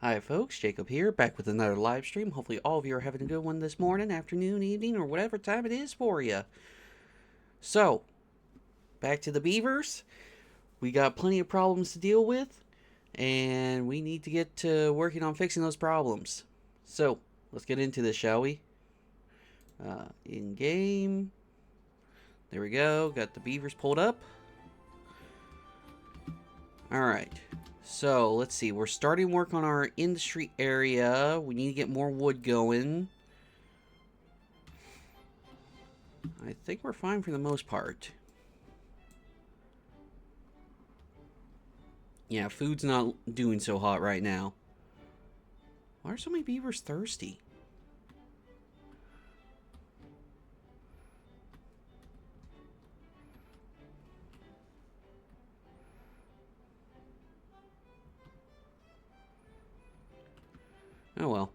Hi folks, Jacob here, back with another live stream. Hopefully all of you are having a good one this morning, afternoon, evening, or whatever time it is for you. So, back to the beavers. We got plenty of problems to deal with, and we need to get to working on fixing those problems. So, let's get into this, shall we? In-game. There we go, got the beavers pulled up. Alright. So, let's see. We're starting work on our industry area. We need to get more wood going. I think we're fine for the most part. Yeah, food's not doing so hot right now. Why are so many beavers thirsty? Oh well.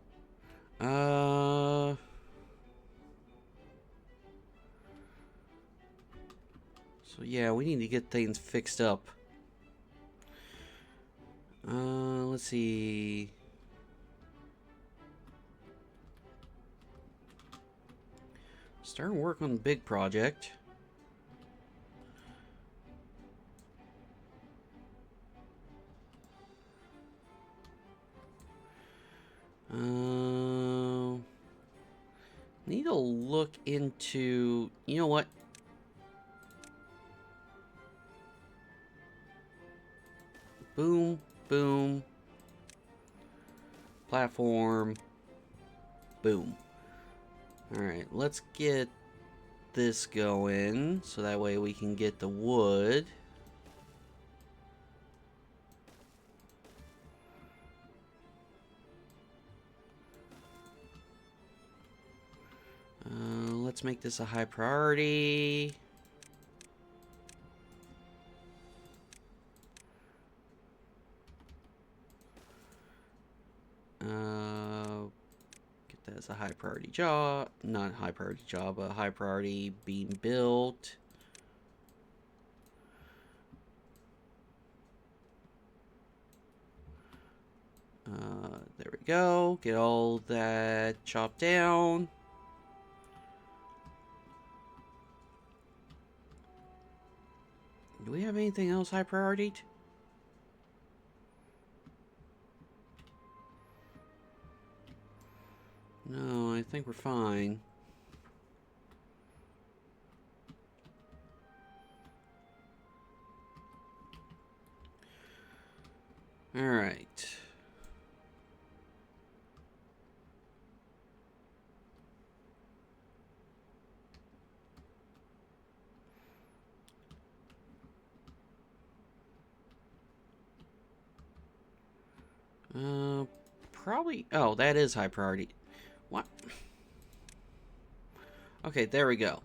So yeah, we need to get things fixed up. Let's see. Starting work on the big project. Need to look into, you know what? Boom, boom. Platform. Boom. Alright, let's get this going so that way we can get the wood. Let's make this a high priority. Get that as a high priority job. Not high priority job, a high priority being built. There we go. Get all that chopped down. Do we have anything else high priority? No, I think we're fine. Alright. Probably... Oh, that is high priority. What? Okay, there we go.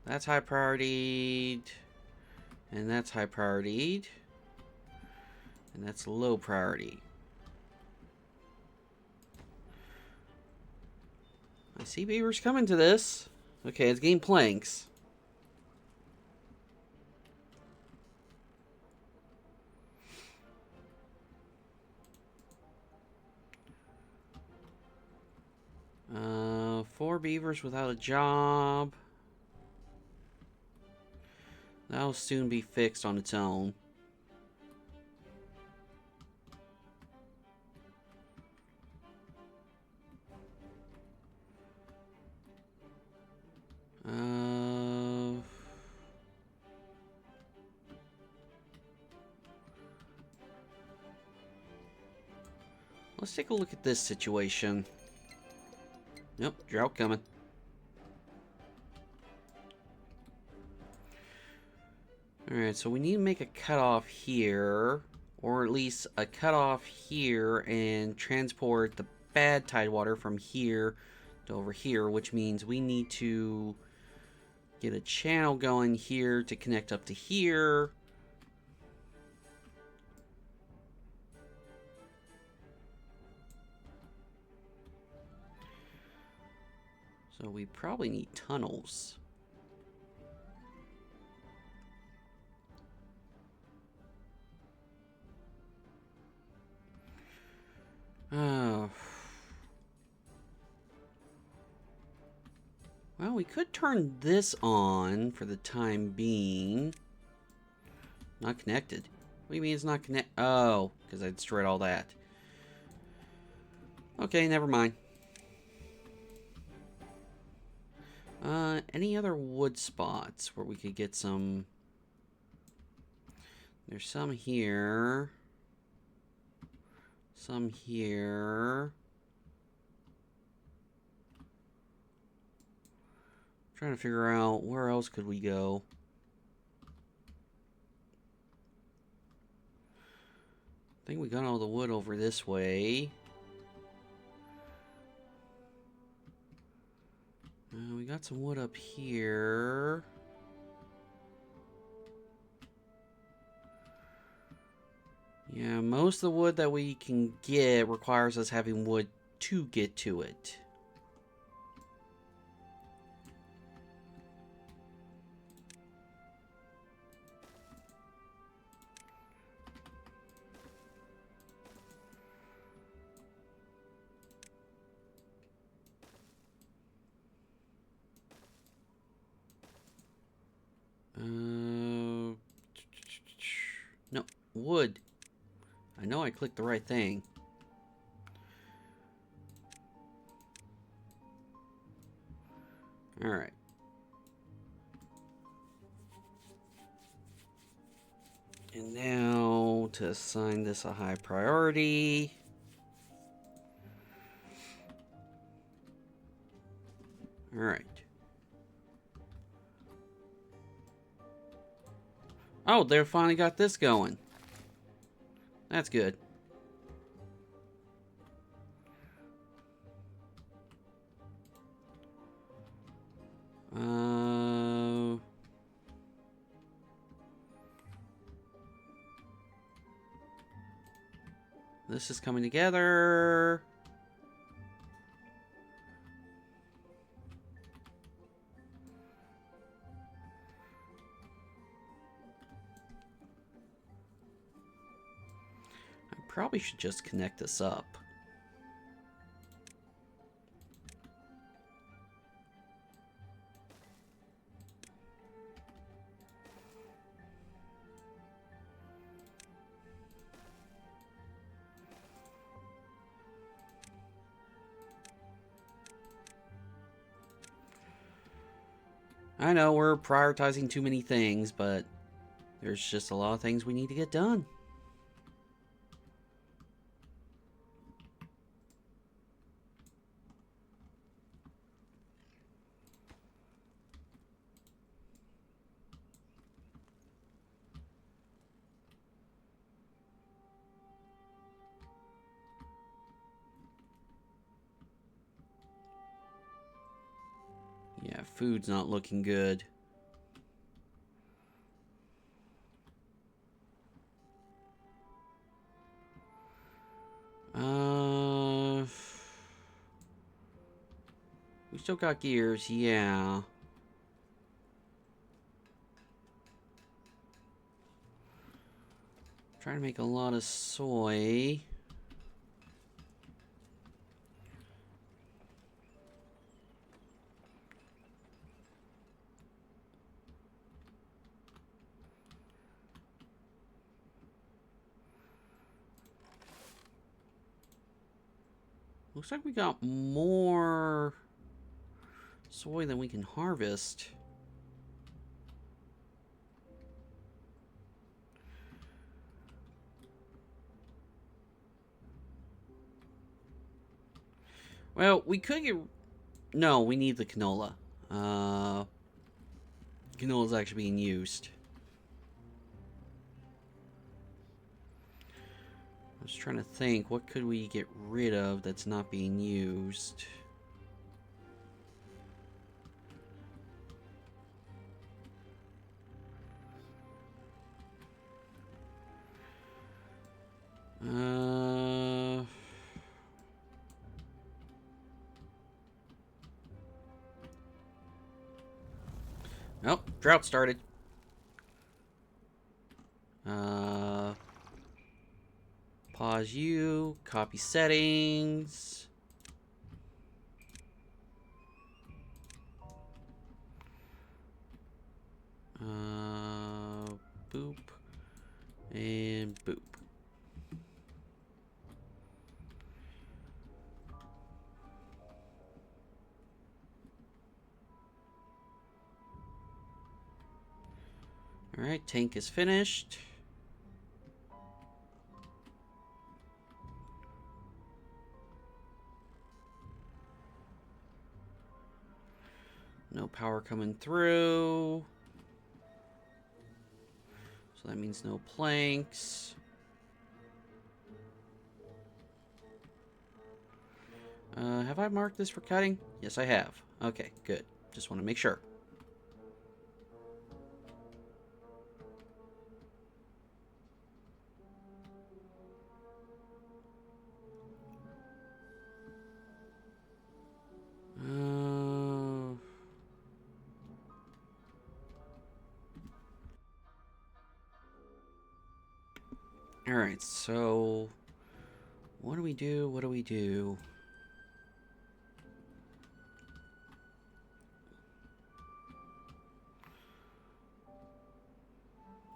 That's high priority. And that's high priority. And that's low priority. I see beavers coming to this. Okay, it's getting planks. Four beavers without a job. That'll soon be fixed on its own. Let's take a look at this situation. Yep, drought coming. Alright, so we need to make a cutoff here, or at least a cutoff here, and transport the bad tidewater from here to over here, which means we need to get a channel going here to connect up to here. So we probably need tunnels. Well, we could turn this on for the time being. Not connected. What do you mean it's not connected? Oh, because I destroyed all that. Okay, never mind. Any other wood spots where we could get some... There's some here. Some here. Trying to figure out where else could we go. I think we got all the wood over this way. We got some wood up here. Yeah, most of the wood that we can get requires us having wood to get to it. No, wood. I know I clicked the right thing. Alright. And now to assign this a high priority. Alright. Oh, they finally got this going. That's good. This is coming together. I probably should just connect this up. I know we're prioritizing too many things, but there's just a lot of things we need to get done. Yeah, food's not looking good. We still got gears, yeah. Trying to make a lot of soy. Looks like we got more soy than we can harvest. Well, we could get... No, we need the canola. Canola's actually being used. I was trying to think, what could we get rid of that's not being used? Oh, drought started. Pause you, copy settings. Boop. And boop. Alright, tank is finished. No power coming through. So that means no planks. Have I marked this for cutting? Yes, I have. Okay, good. Just want to make sure. Alright, so what do we do? What do we do?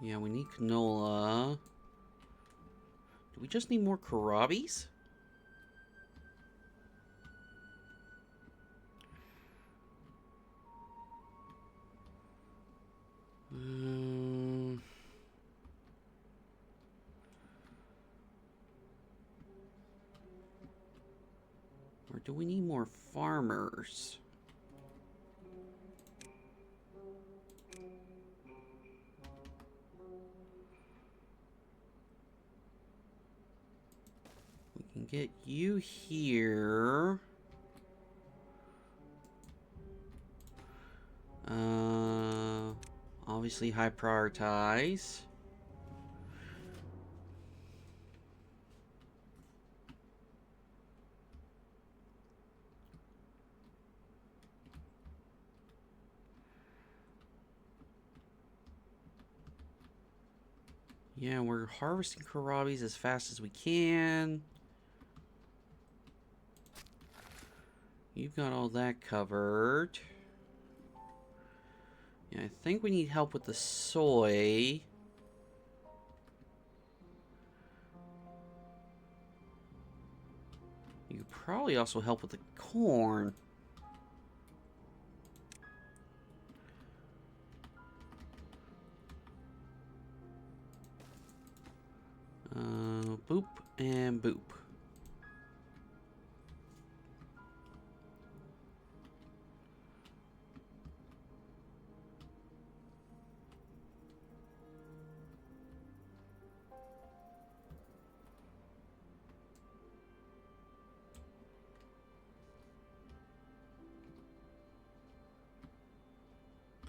Yeah, we need canola. Do we just need more kohlrabies? Or do we need more farmers? We can get you here. Obviously high prioritize. Yeah, we're harvesting kohlrabies as fast as we can. You've got all that covered. Yeah, I think we need help with the soy. You could probably also help with the corn. Boop and boop.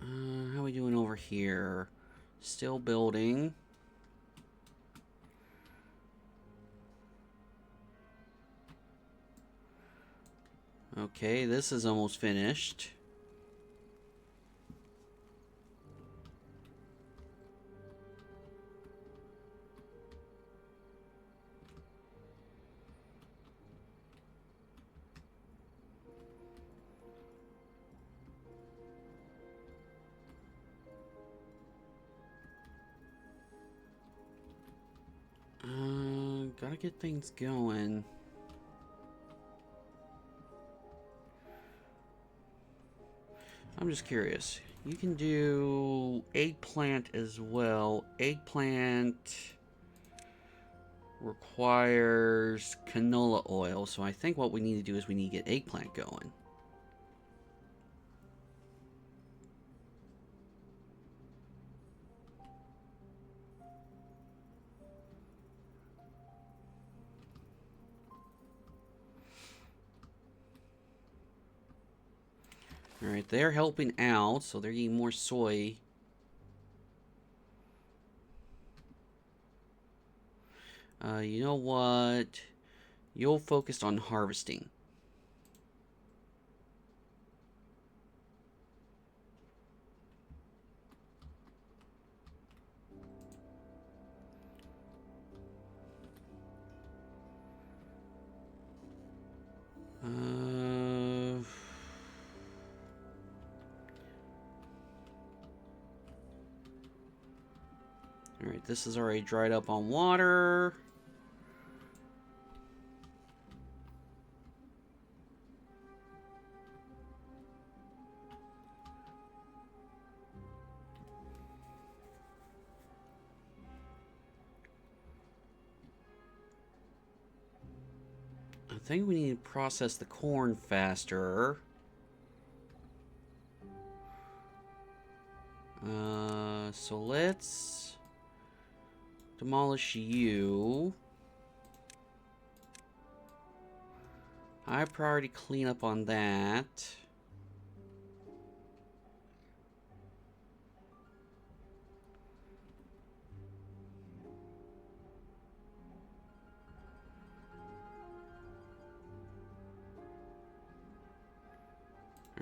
How are we doing over here? Still building. Okay, this is almost finished. Gotta get things going. I'm just curious. You can do eggplant as well. Eggplant requires canola oil, so I think what we need to do is we need to get eggplant going. Alright, they're helping out, so they're getting more soy. You know what? You'll focus on harvesting. Alright, this is already dried up on water. I think we need to process the corn faster. So let's demolish you. High priority cleanup on that.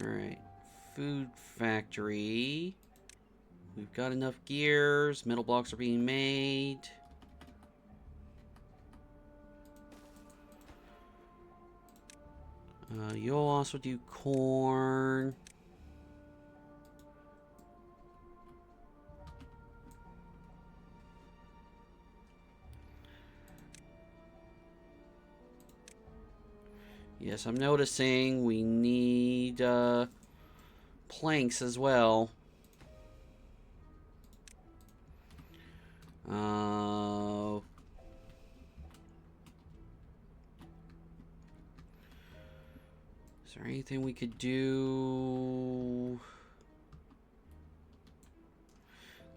Alright, food factory. We've got enough gears. Metal blocks are being made. You'll also do corn. Yes, I'm noticing we need planks as well. Is there anything we could do?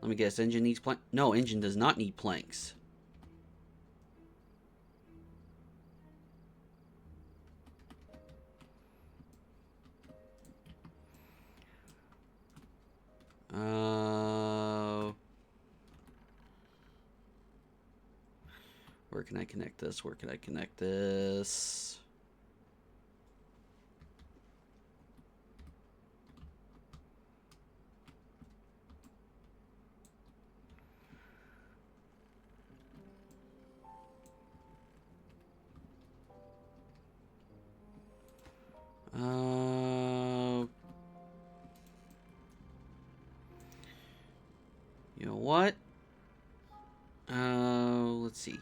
Let me guess. Engine needs planks? No, engine does not need planks. Where can I connect this? Where can I connect this? You know what? Let's see.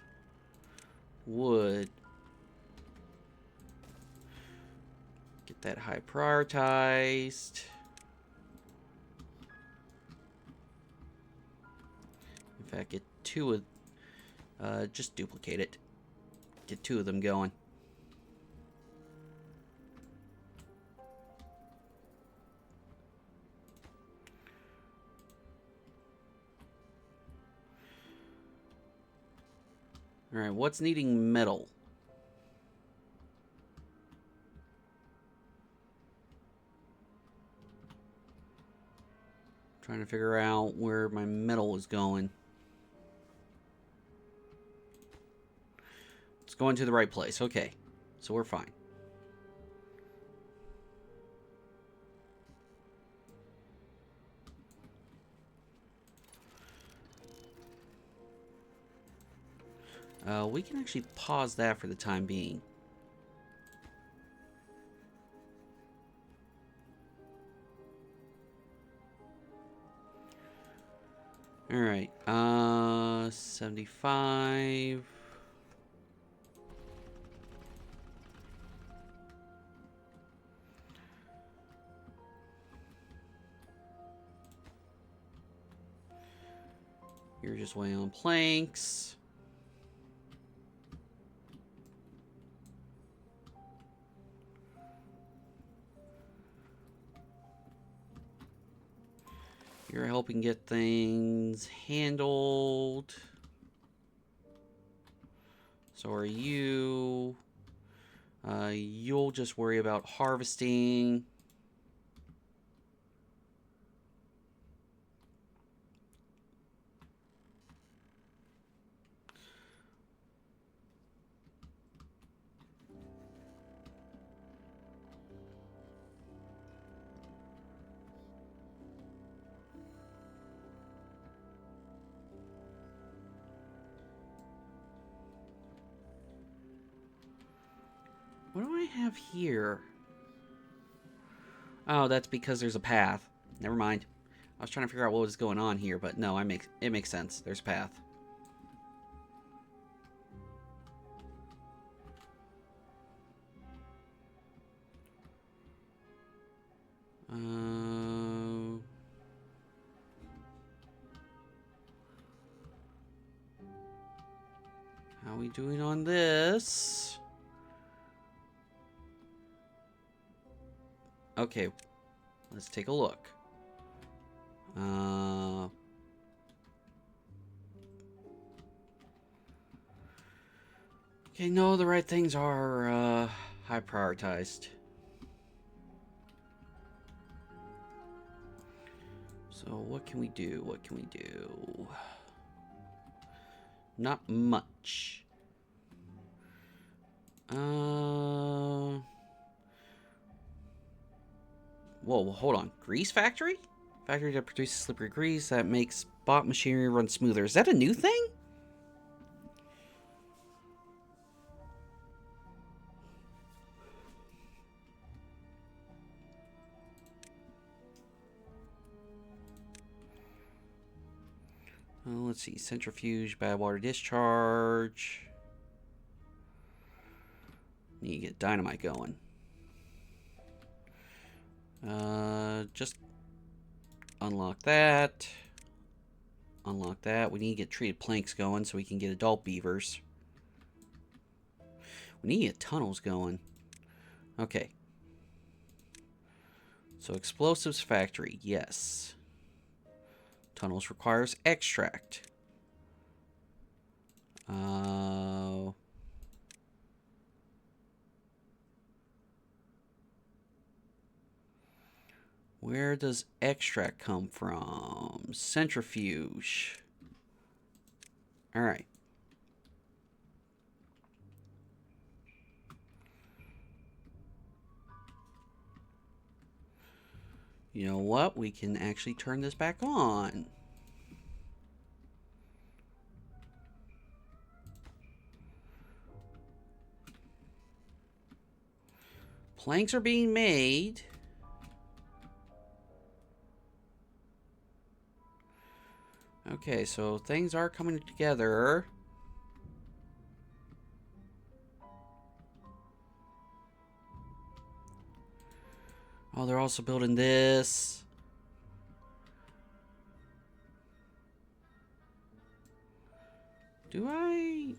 Wood. Get that high prioritized. In fact, get two of... just duplicate it. Get two of them going. Alright, what's needing metal? Trying to figure out where my metal is going. It's going to the right place. Okay, so we're fine. We can actually pause that for the time being. Alright, 75. You're just waiting on planks. You're helping get things handled. So are you. You'll just worry about harvesting. What do I have here? Oh, that's because there's a path. Never mind. I was trying to figure out what was going on here, but no, it makes sense. There's a path. How are we doing on this? Okay, let's take a look. Okay, no, the right things are high prioritized. So what can we do? What can we do? Not much. Whoa, hold on. Grease factory? Factory that produces slippery grease that makes bot machinery run smoother. Is that a new thing? Let's see. Centrifuge, bad water discharge. Need to get dynamite going. Just unlock that. Unlock that. We need to get treated planks going so we can get adult beavers. We need to get tunnels going. Okay. So explosives factory, yes. Tunnels requires extract. Where does extract come from? Centrifuge. All right. You know what? We can actually turn this back on. Planks are being made. Okay, so things are coming together. Oh, they're also building this. Do I?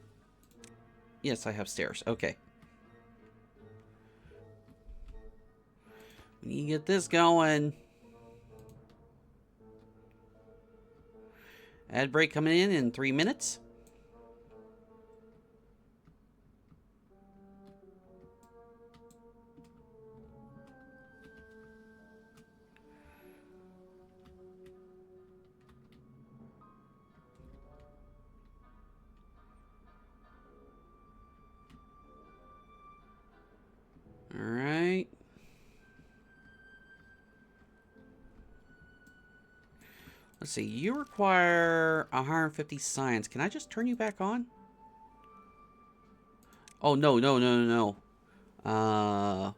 Yes, I have stairs. Okay. We need to get this going. Ad break coming in 3 minutes. All right. Let's see. You require 150 science. Can I just turn you back on? Oh, no, no, no, no, no.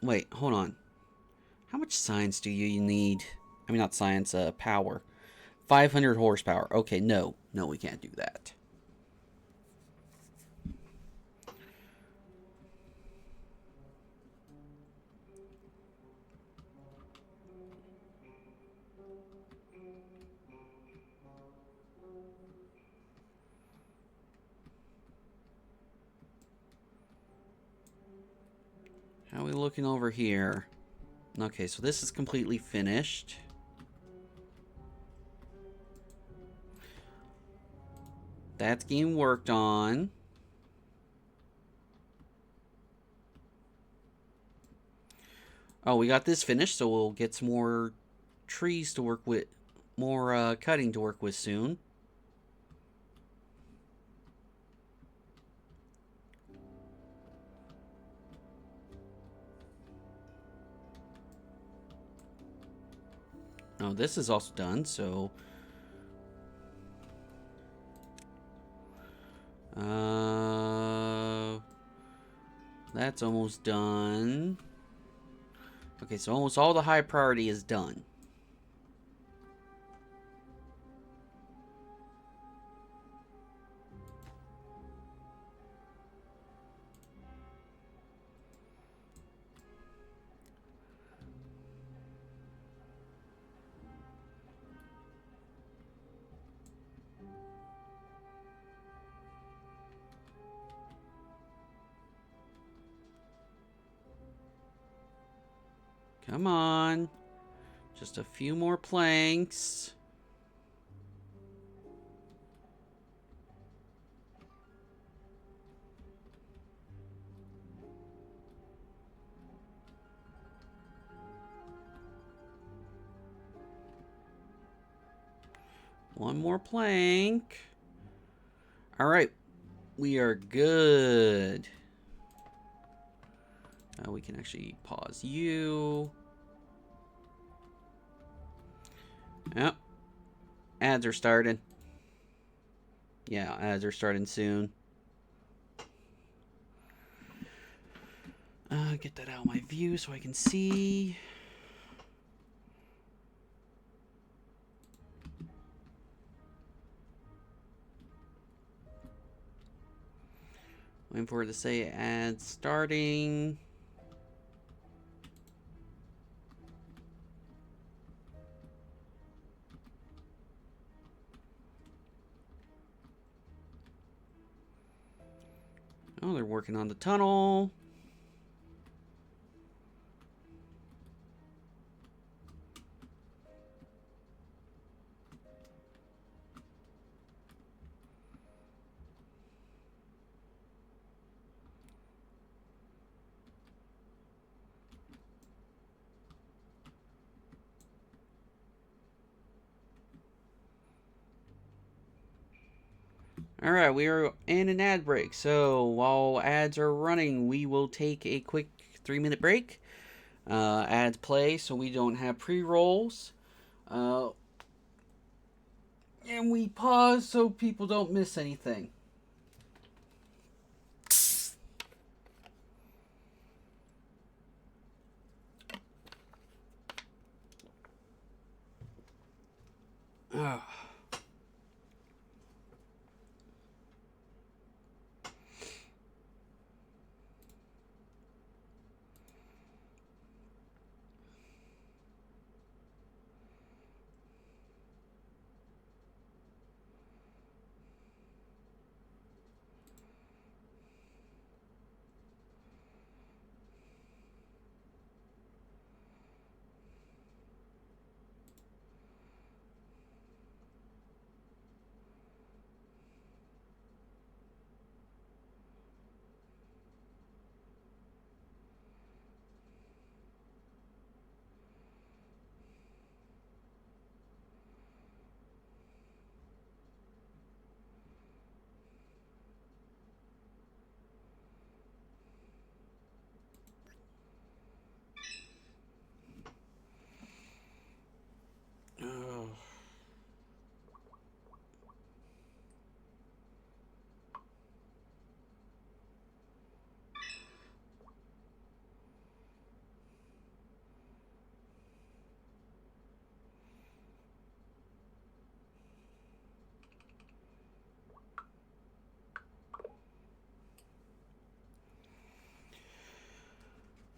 Wait, hold on. How much science do you need? I mean, not science, power. 500 horsepower. Okay, no. No, we can't do that. How are we looking over here? Okay, so this is completely finished. That's getting worked on. Oh, we got this finished, so we'll get some more trees to work with. More cutting to work with soon. Oh, this is also done, so... That's almost done. Okay, so almost all the high priority is done. Come on. Just a few more planks. One more plank. All right. We are good. We can actually pause you. Yep. Ads are starting. Yeah, ads are starting soon. Get that out of my view so I can see. Waiting for it to say ads starting. Oh, they're working on the tunnel. All right, we are in an ad break. So while ads are running, we will take a quick 3-minute break. Ads play so we don't have pre-rolls. And we pause so people don't miss anything. Ugh. Ugh.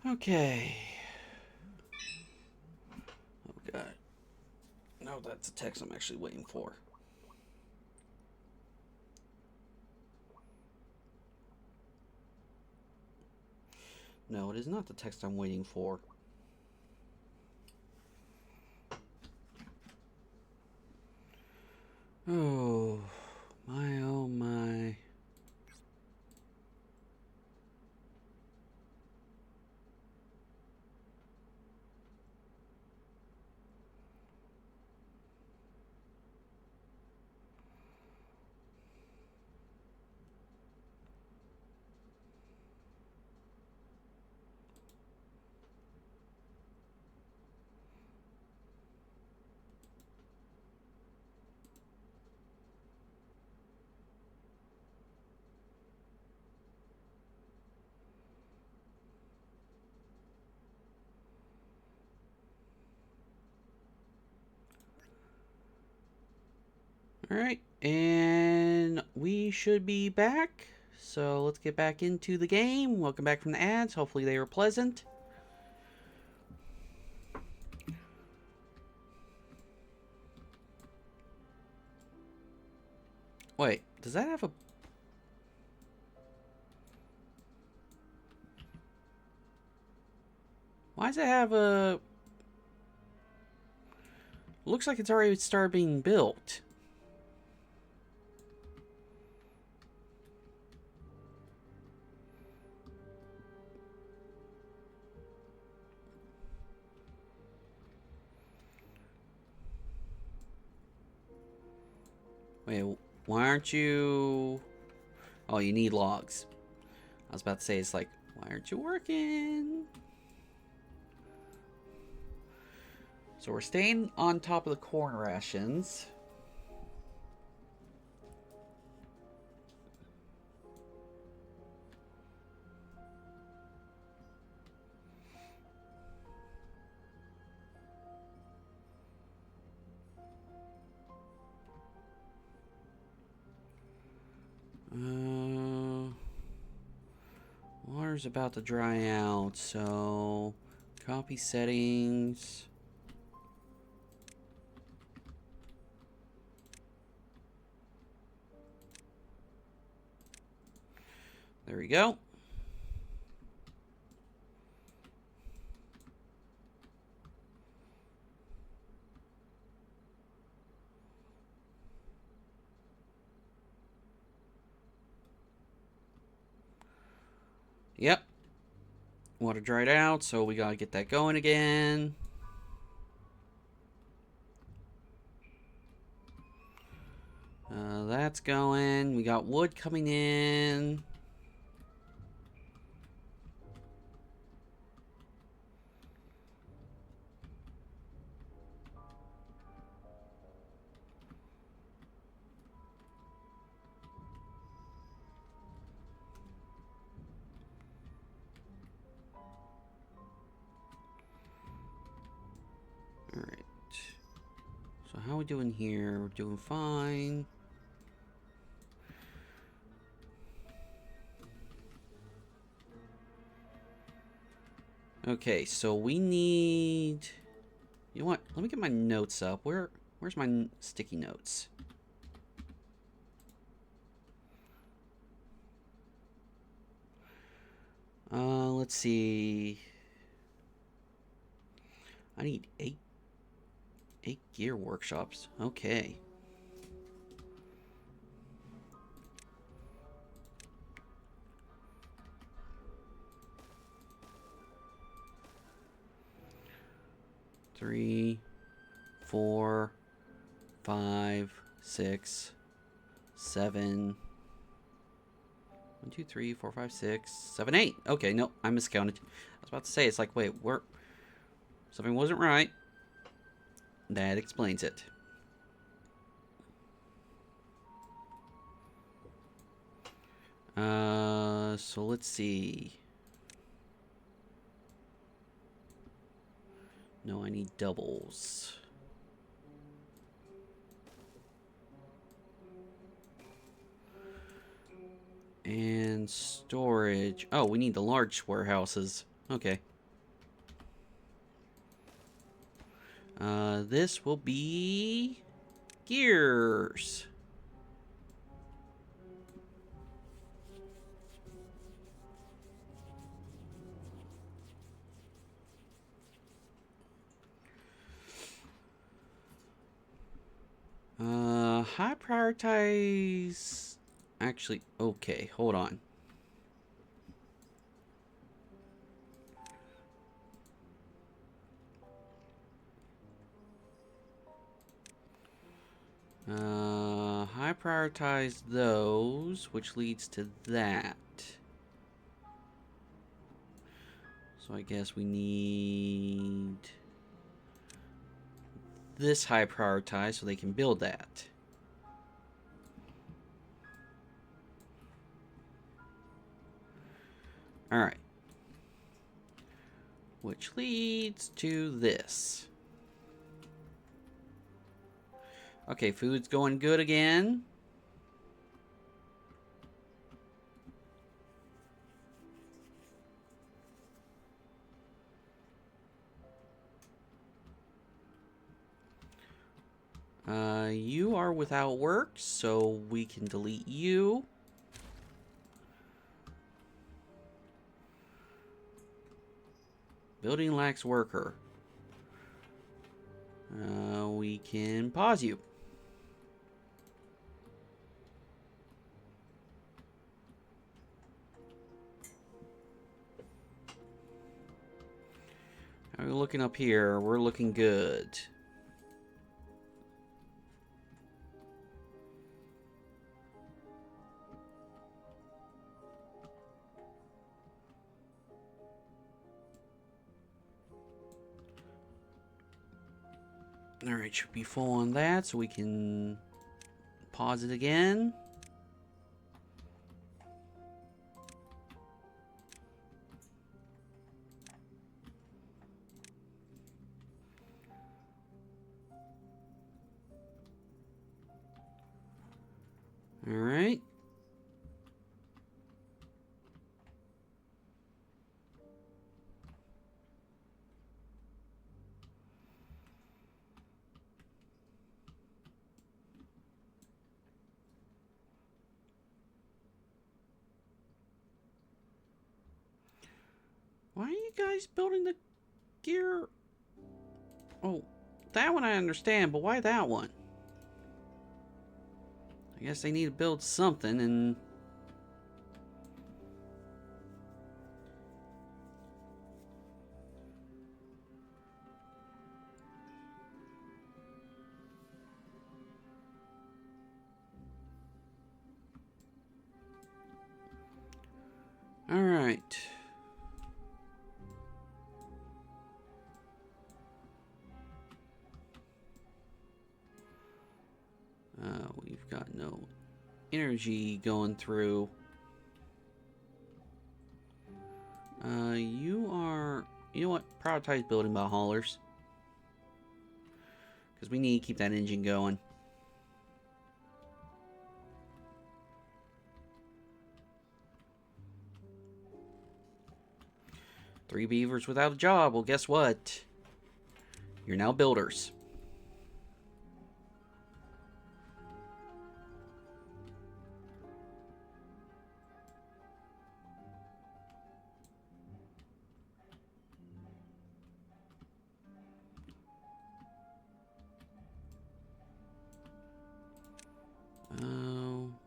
Okay. Oh, God. No, that's the text I'm actually waiting for. No, it is not the text I'm waiting for. Oh, my, oh, my. All right, and we should be back. So let's get back into the game. Welcome back from the ads. Hopefully they were pleasant. Wait, does that have a... Why does it have a... Looks like it's already started being built. Wait, why aren't you... Oh, you need logs. I was about to say, it's like, why aren't you working? So we're staying on top of the corn rations. Water's about to dry out, so copy settings. There we go. Yep. Water dried out, so we gotta get that going again. That's going. We got wood coming in. Alright. So how are we doing here? We're doing fine. Okay, so we need... You know what? Let me get my notes up. Where's my sticky notes? Let's see. I need eight gear workshops. Okay. Three, 4, 5, 6, 7. 1, 2, 3, 4, 5, 6, 7, 8. Okay, no, I miscounted. I was about to say, it's like, wait, something wasn't right. That explains it. So let's see. No, I need doubles. And storage. Oh, we need the large warehouses. Okay. This will be gears. High prioritize. Actually, okay, hold on. High prioritize those, which leads to that. So I guess we need this high prioritize so they can build that. Alright. Which leads to this. Okay, food's going good again. You are without work, so we can delete you. Building lacks worker. we can pause you. How are we looking up here? We're looking good. Alright, should be full on that, so we can pause it again. Alright. Why are you guys building the gear? Oh, that one I understand, but why that one? I guess they need to build something, and... Alright. We've got no energy going through. You are... You know what? Prioritize building by haulers. Because we need to keep that engine going. Three beavers without a job. Well, guess what? You're now builders.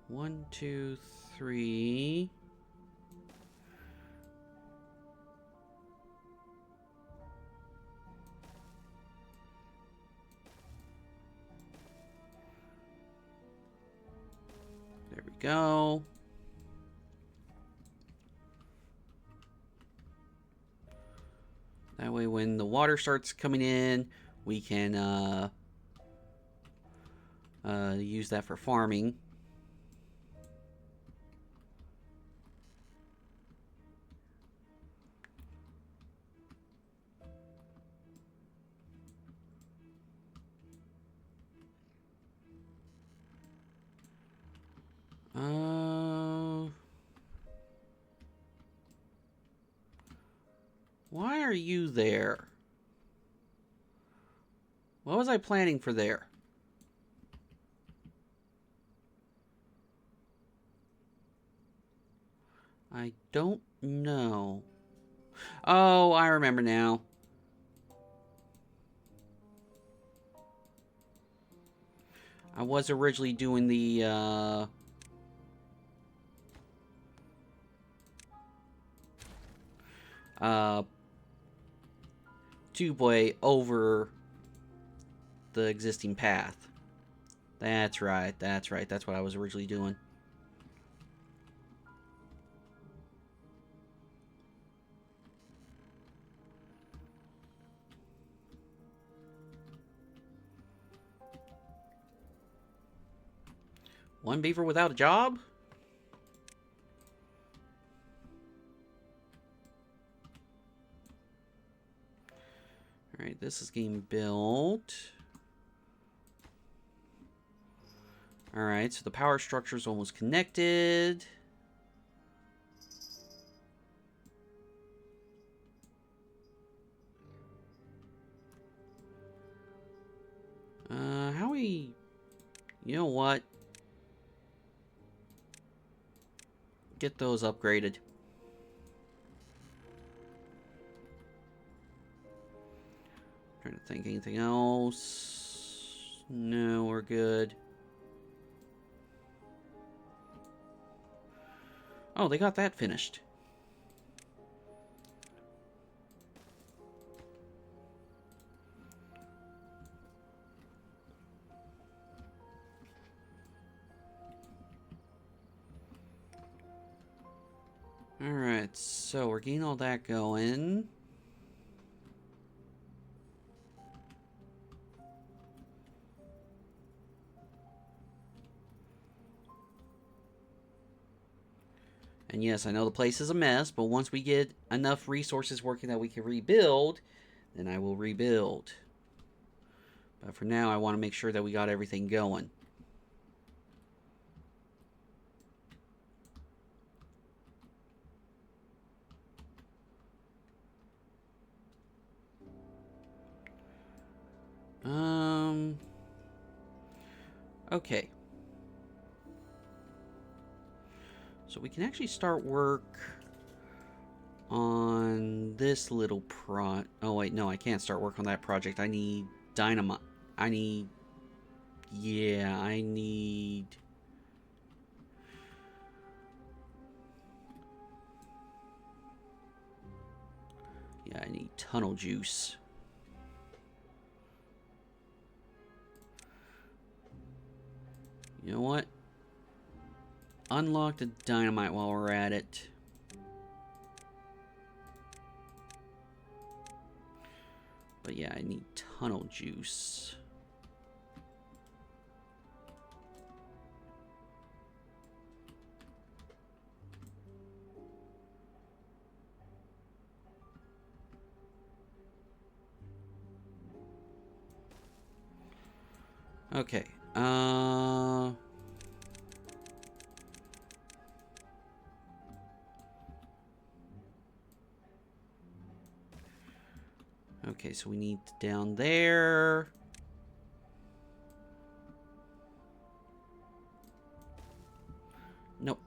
One, two, three. There we go. That way when the water starts coming in, we can use that for farming. Why are you there? What was I planning for there? I don't know. Oh, I remember now. I was originally doing the, tube-way over the existing path. That's right, that's right. That's what I was originally doing. One beaver without a job? Alright, this is getting built. Alright, so the power structure is almost connected. How we... You know what? Get those upgraded. Trying to think anything else. No, we're good. Oh, they got that finished. Alright, so we're getting all that going. And yes, I know the place is a mess, but once we get enough resources working that we can rebuild, then I will rebuild. But for now, I want to make sure that we got everything going. Okay. So we can actually start work on this little oh wait, no, I can't start work on that project. I need dynamite. I need... Yeah, I need... Yeah, I need tunnel juice. You know what? Unlock the dynamite while we're at it. But yeah, I need tunnel juice. Okay. Okay, so we need down there. Nope.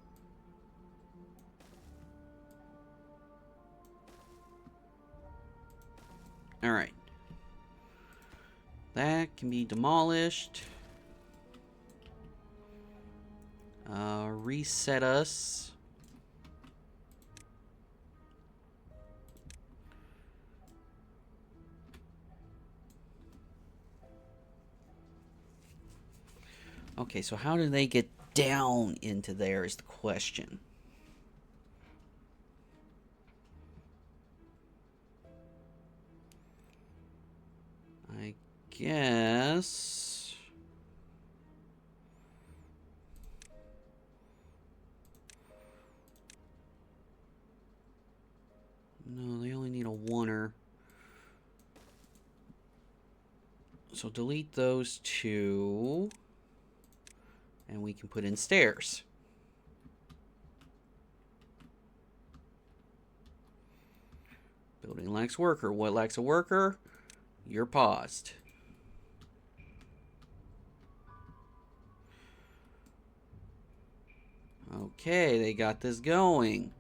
Alright. That can be demolished. Reset us. Okay, so how do they get down into there is the question. I guess... No, they only need a oneer. So delete those two. And we can put in stairs. Building lacks worker. What lacks a worker? You're paused. Okay, they got this going.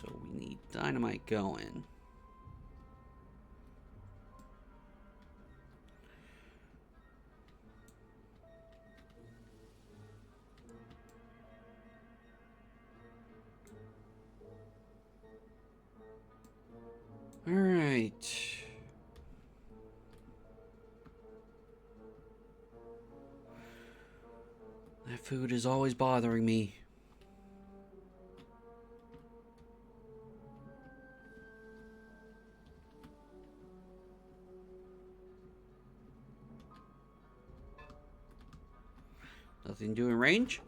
So we need dynamite going. All right. That food is always bothering me. Nothing to do in range?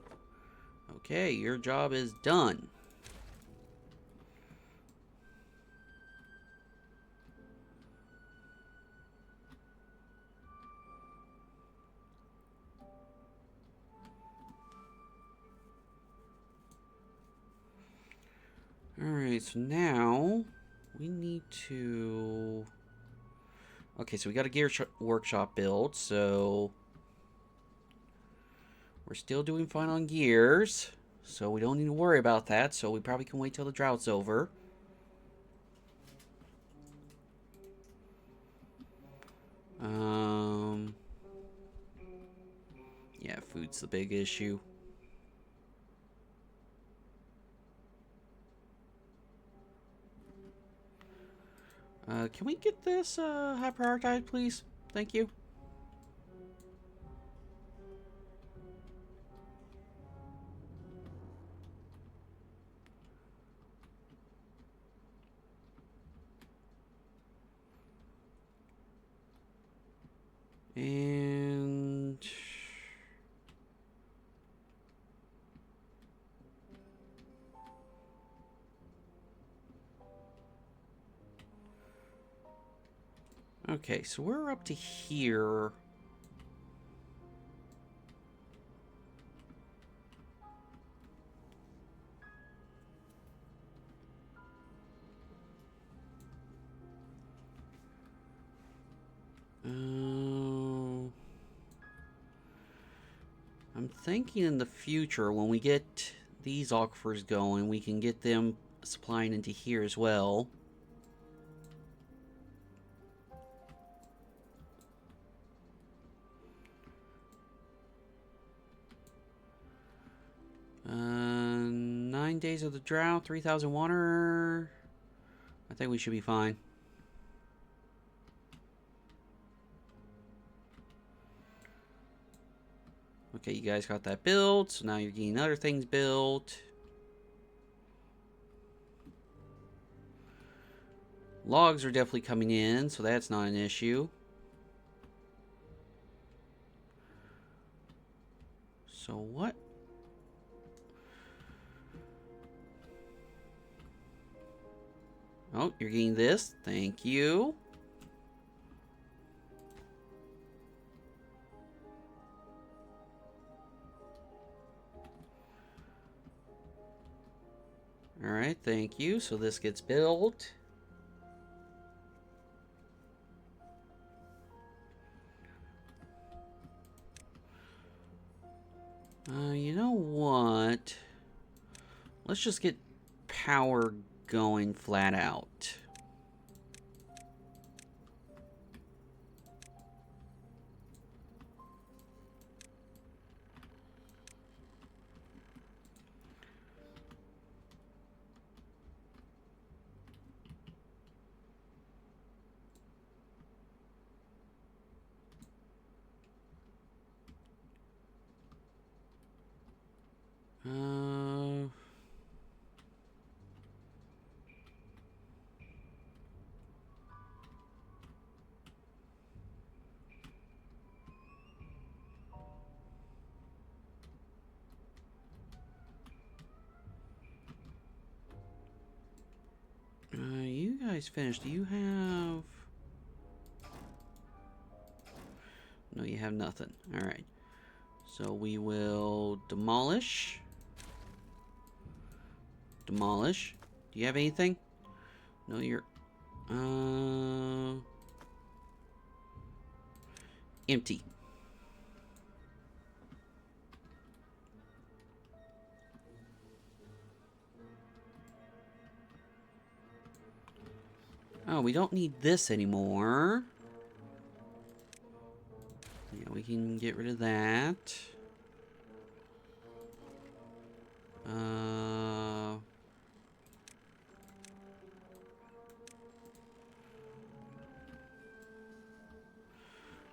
Okay, your job is done. so now we need to... Okay, so we got a gear workshop build, so... We're still doing fine on gears, so we don't need to worry about that, so we probably can wait till the drought's over. Yeah, food's the big issue. Can we get this high prioritized, please? Thank you. And... Okay, so we're up to here. I'm thinking in the future, when we get these aquifers going, we can get them supplying into here as well. Uh, 9 days of the drought, 3,000 water. I think we should be fine. Okay, you guys got that built, so now you're getting other things built. Logs are definitely coming in, so that's not an issue. So what? Oh, you're getting this. Thank you. Alright, thank you. So this gets built. You know what? Let's just get power going flat out. You guys finished. Do you have... No, you have nothing. Alright. So we will demolish. Demolish. Do you have anything? No, you're... Empty. Oh, we don't need this anymore. Yeah, we can get rid of that.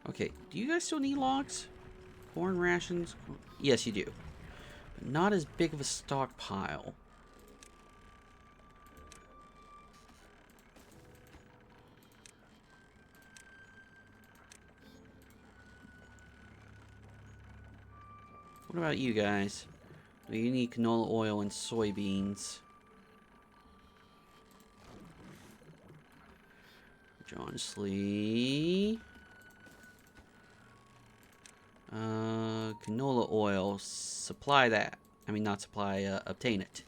Okay, do you guys still need logs? Corn rations? Yes, you do. But not as big of a stockpile. What about you guys? You need canola oil and soybeans. Which honestly... canola oil. Supply that. I mean, not supply, obtain it.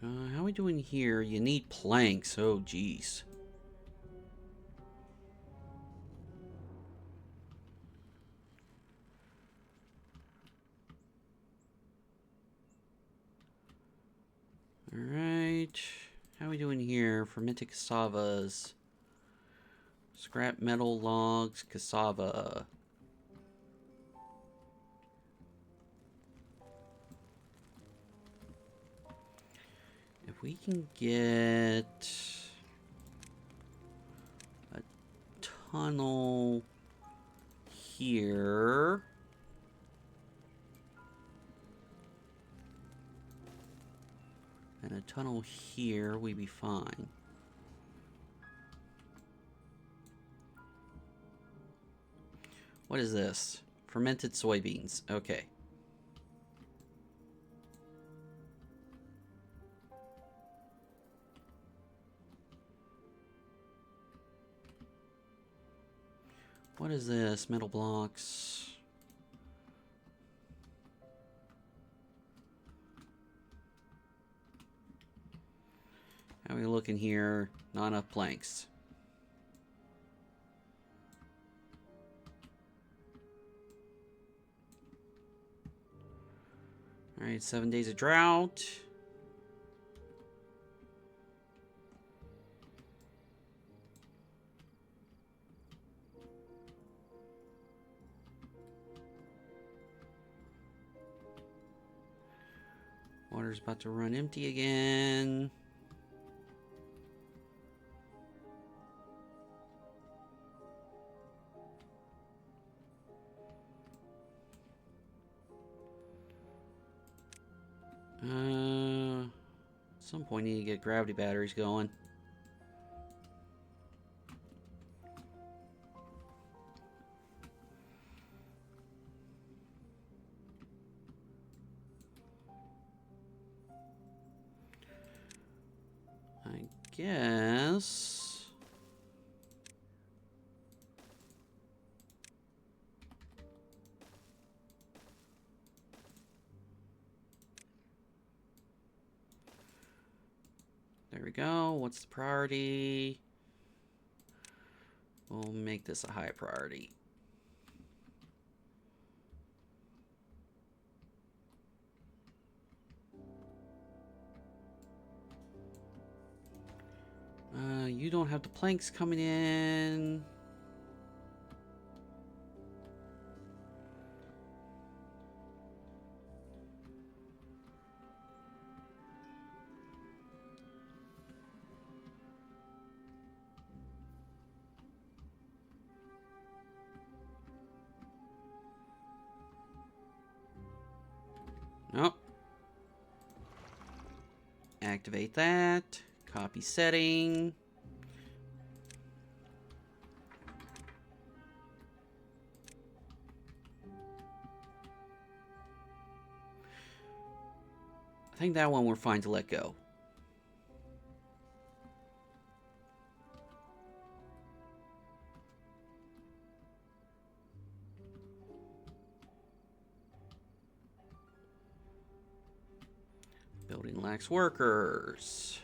How are we doing here? You need planks. Oh, jeez. Alright. How are we doing here? Fermented cassavas. Scrap metal logs, cassava. If we can get a tunnel here. And a tunnel here, we'd be fine. What is this? Fermented soybeans. Okay. What is this? Metal blocks. How are we looking here? Not enough planks. Alright, 7 days of drought. Water's about to run empty again. At some point, I need to get gravity batteries going. I guess. There we go. What's the priority? We'll make this a high priority. You don't have the planks coming in. Nope. Activate that. Copy setting. I think that one we're fine to let go. Building lacks workers.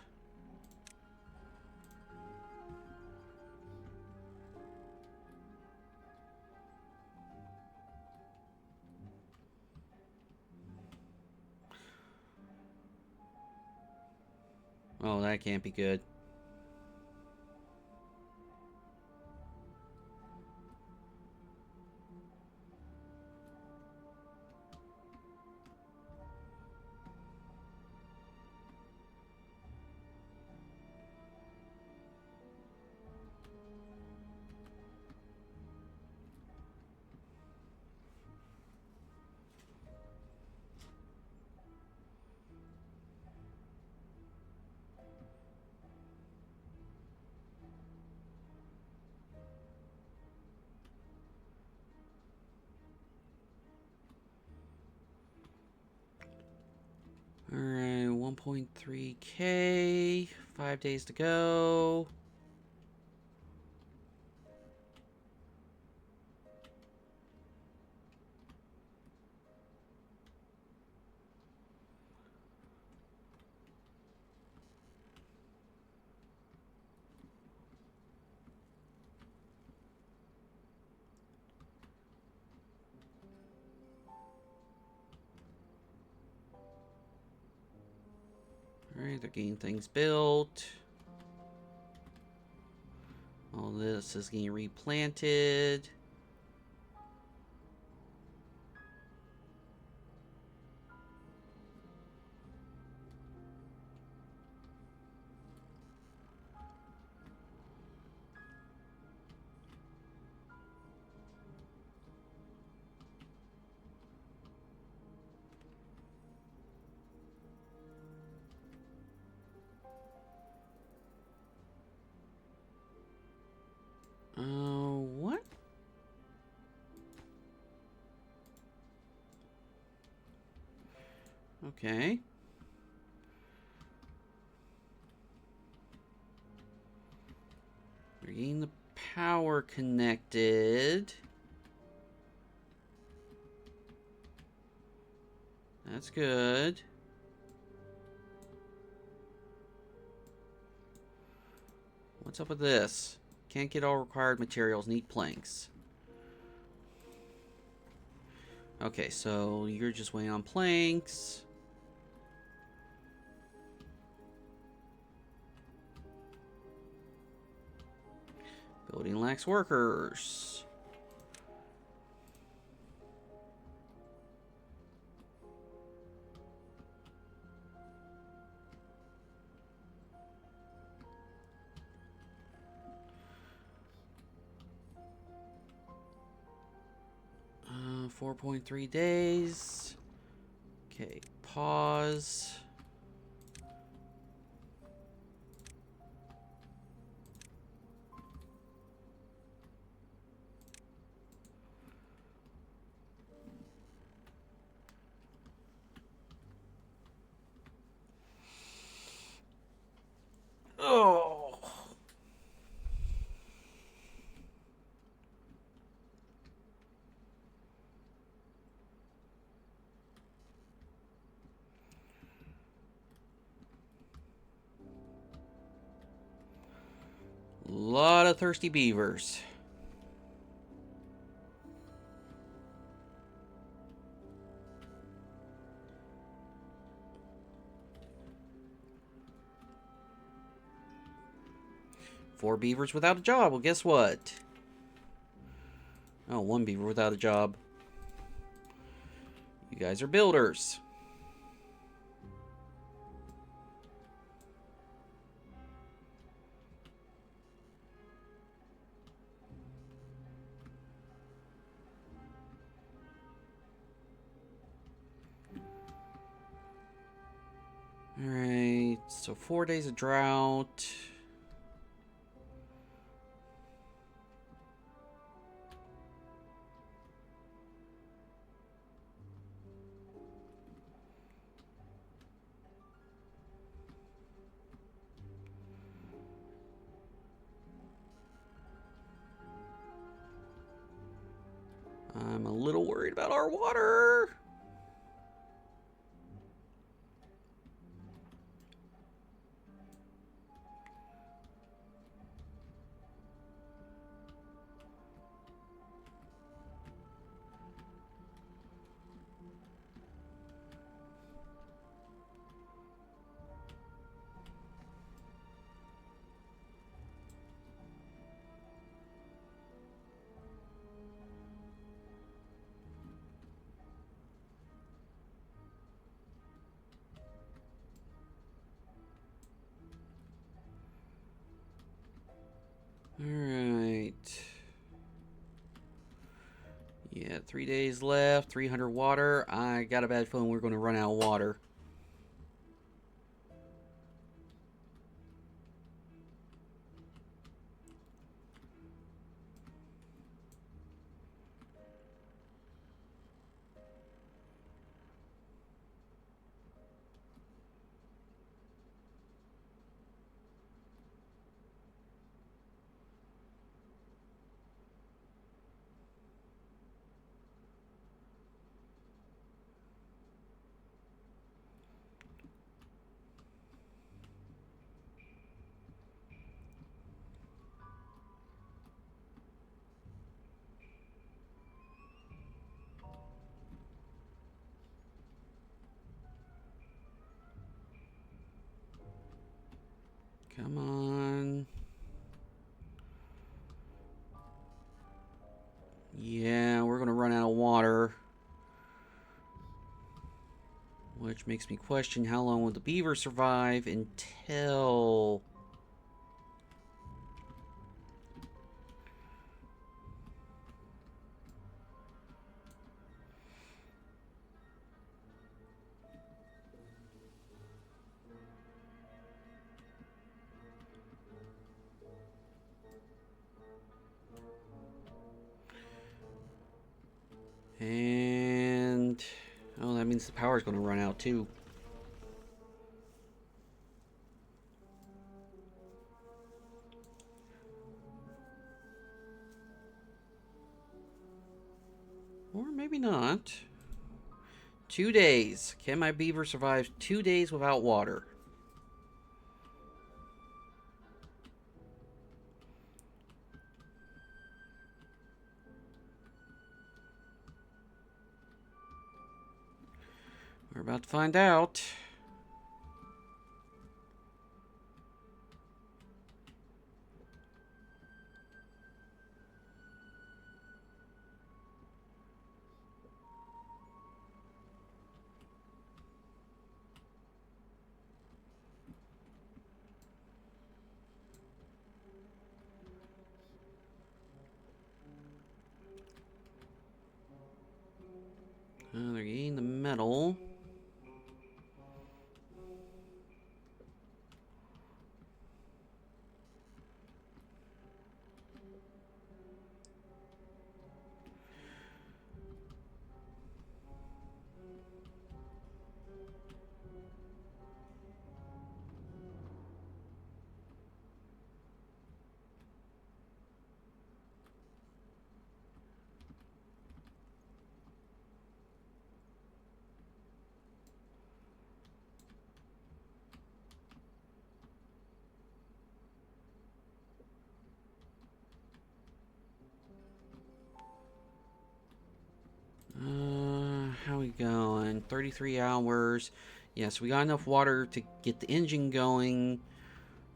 Oh, that can't be good. Alright, 1.3K. 5 days to go. Okay, they're getting things built. All this is getting replanted. What? Okay. We're getting the power connected. That's good. What's up with this? Can't get all required materials. Need planks. Okay, so you're just waiting on planks. Building lacks workers. Uh, 4.3 days. Okay, pause. Oh. Lot of thirsty beavers. Four beavers without a job. Well, guess what? Oh, one beaver without a job. You guys are builders. Alright, so 4 days of drought. I'm a little worried about our water. Alright. Yeah, 3 days left, 300 water. I got a bad feeling we're going to run out of water. Come on. Yeah, we're gonna run out of water. Which makes me question how long will the beaver survive until... And... oh, that means the power's gonna run out too. Or maybe not. 2 days. Can my beaver survive 2 days without water? We're about to find out. They're getting the metal. How we going? 33 hours. Yes, we got enough water to get the engine going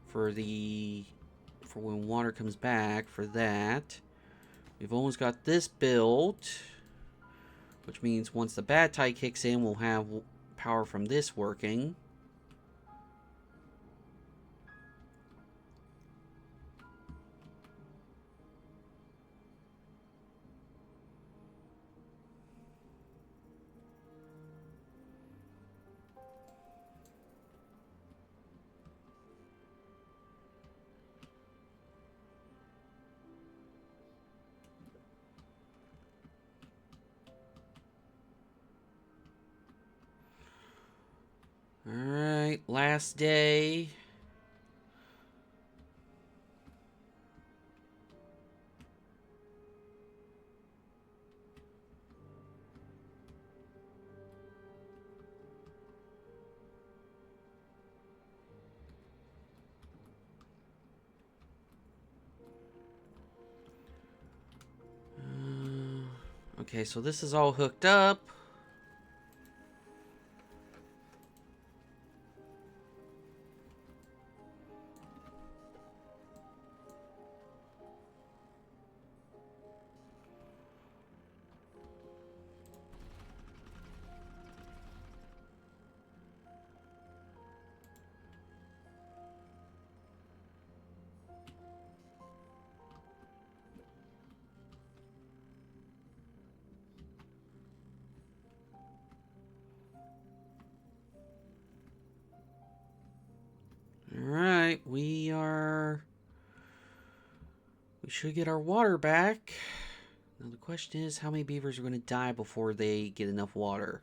for when water comes back for that. We've almost got this built, which means once the bad tide kicks in, we'll have power from this working. Alright, last day. Okay, so this is all hooked up. Alright, we should get our water back. Now the question is, how many beavers are going to die before they get enough water?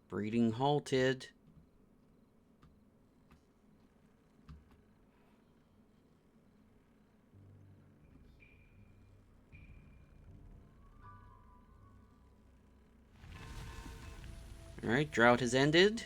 Breeding halted. Alright, drought has ended.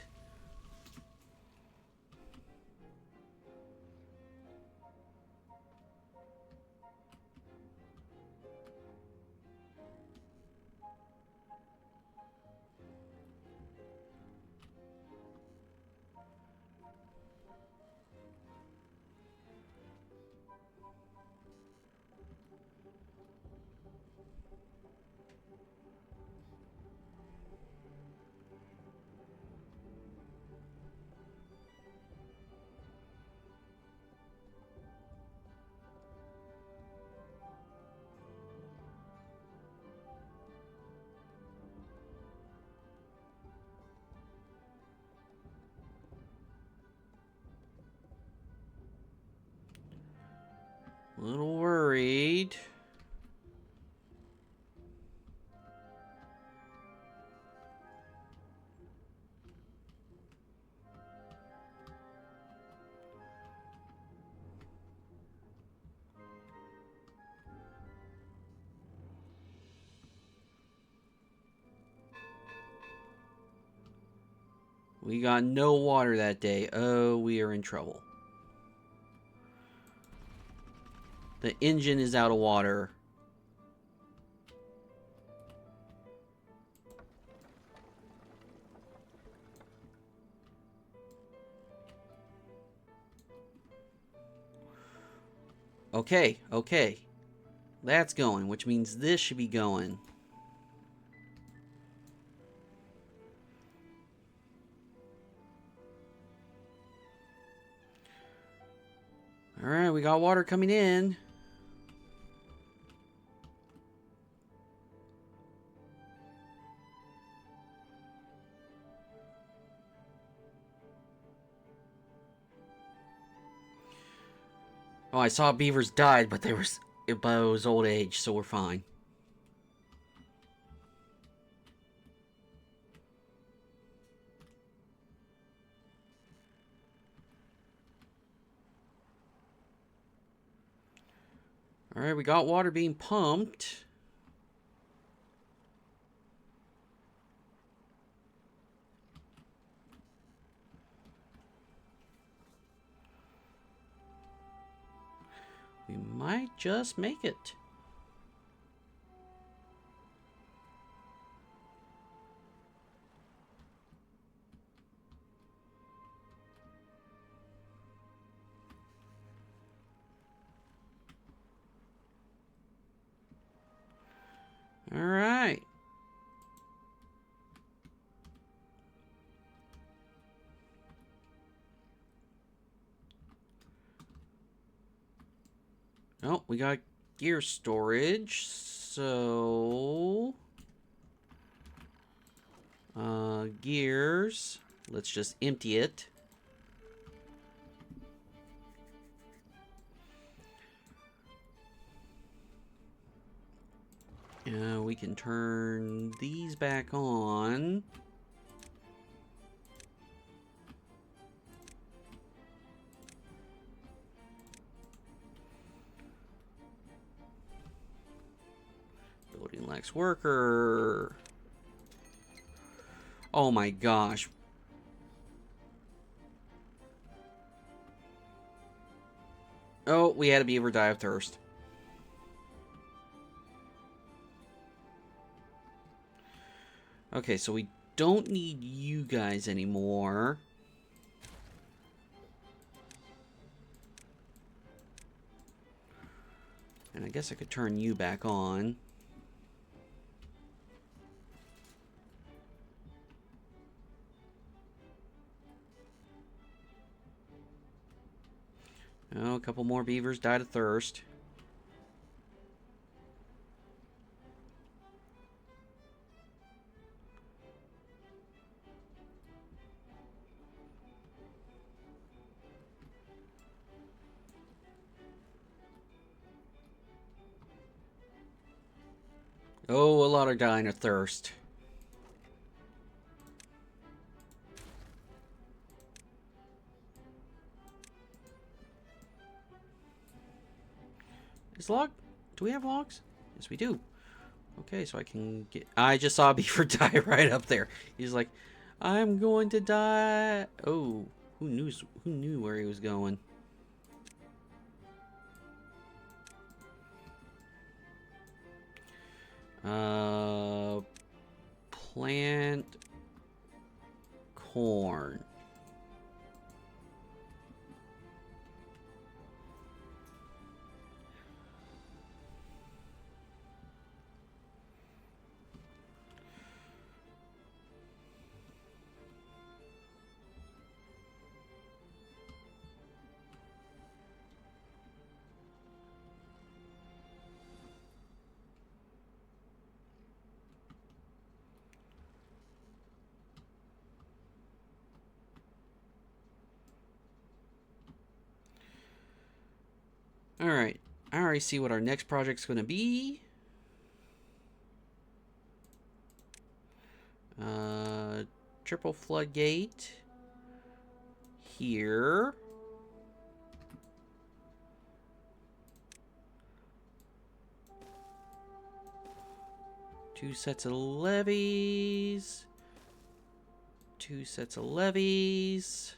little worried. We got no water that day. Oh, we are in trouble. The engine is out of water. Okay, okay. That's going, which means this should be going. Alright, we got water coming in. Oh, I saw beavers died, but it was old age, so we're fine. Alright, we got water being pumped. We might just make it. Alright. Oh, we got gear storage, so... gears. Let's just empty it. We can turn these back on. Building lacks worker. Oh my gosh. Oh, we had a beaver die of thirst. Okay, so we don't need you guys anymore. And I guess I could turn you back on. Oh, a couple more beavers died of thirst. Oh, a lot are dying of thirst. Is log? Do we have logs? Yes, we do. Okay, so I can get... I just saw a beaver die right up there. He's like, I'm going to die. Oh, who knew where he was going? Plant corn. Alright, I already see what our next project's going to be. Triple floodgate here. Two sets of levees. Two sets of levees.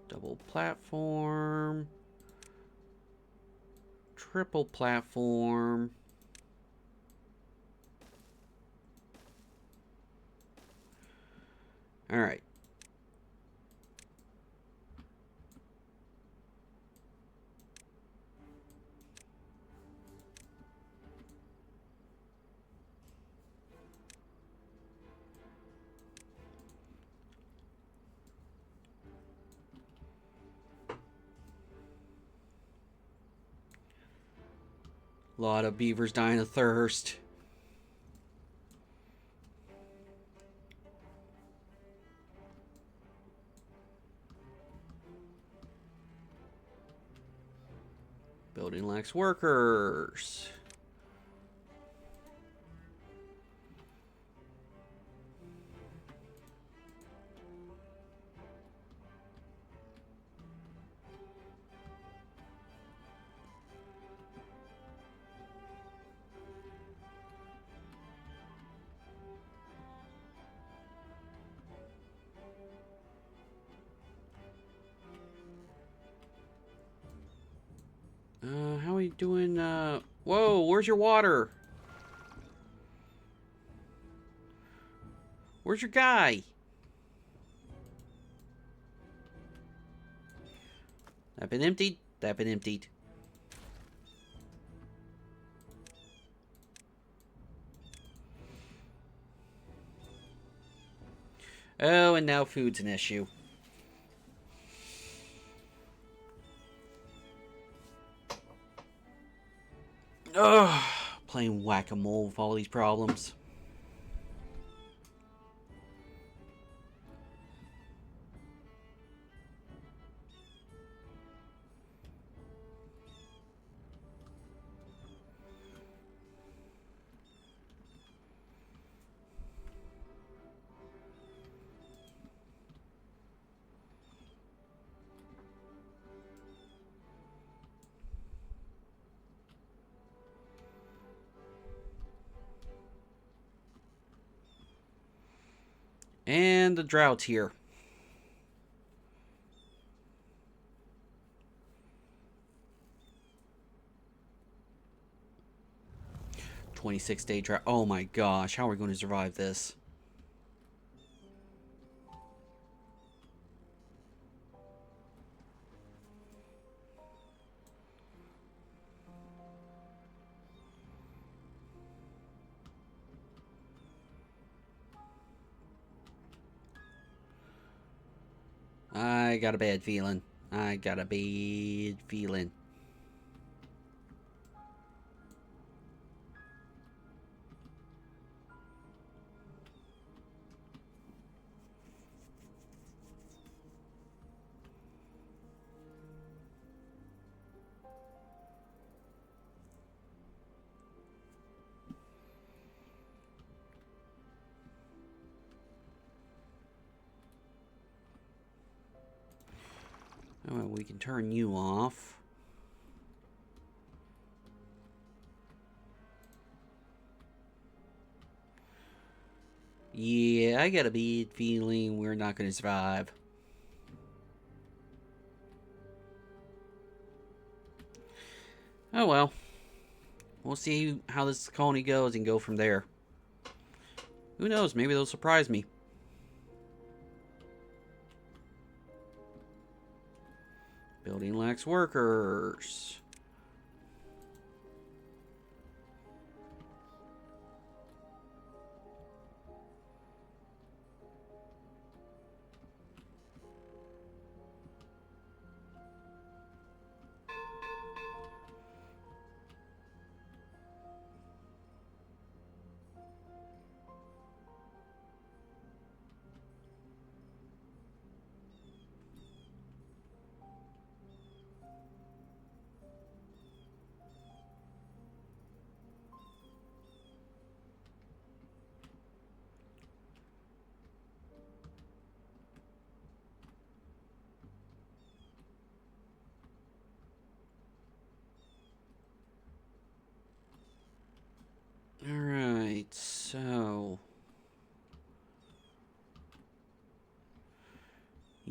Double platform. Triple platform. All right. A lot of beavers dying of thirst. Building lacks workers. How are we doing? Whoa, where's your water? Where's your guy? That been emptied? That been emptied. Oh, and now food's an issue. Ugh, playing whack-a-mole with all these problems. And the droughts here. $26-day drought. Oh my gosh, how are we going to survive this? I got a bad feeling. I got a bad feeling. Oh, we can turn you off. Yeah, I got a bad feeling we're not going to survive. Oh well. We'll see how this colony goes and go from there. Who knows, maybe they'll surprise me. Building lacks workers.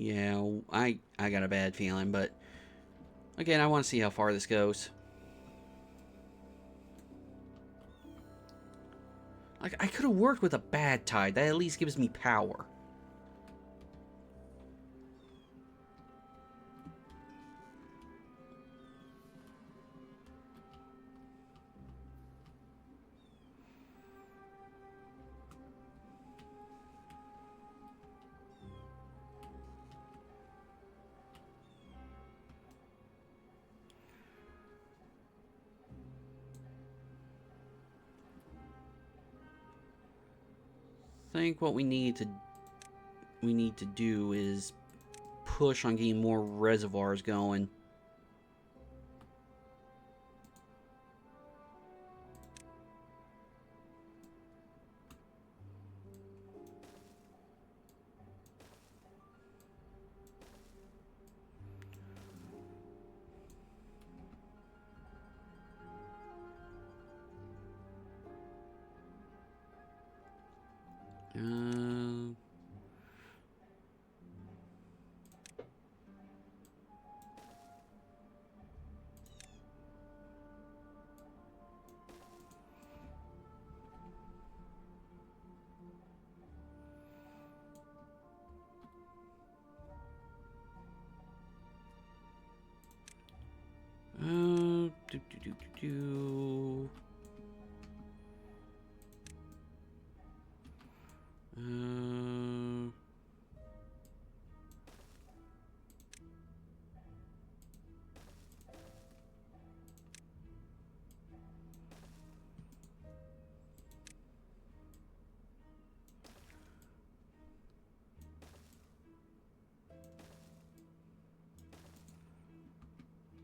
Yeah, I got a bad feeling, but again, I want to see how far this goes. Like, I could have worked with a bad tide. That at least gives me power. I think what we need to do is push on getting more reservoirs going. Uh, do, do, do, do, do.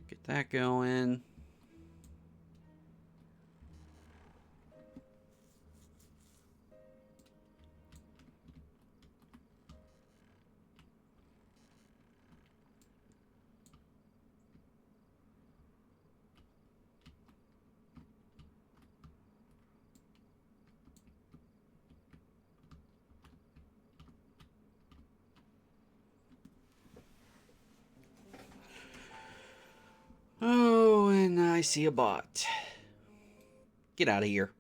Get that going. Oh, and I see a bot. Get out of here.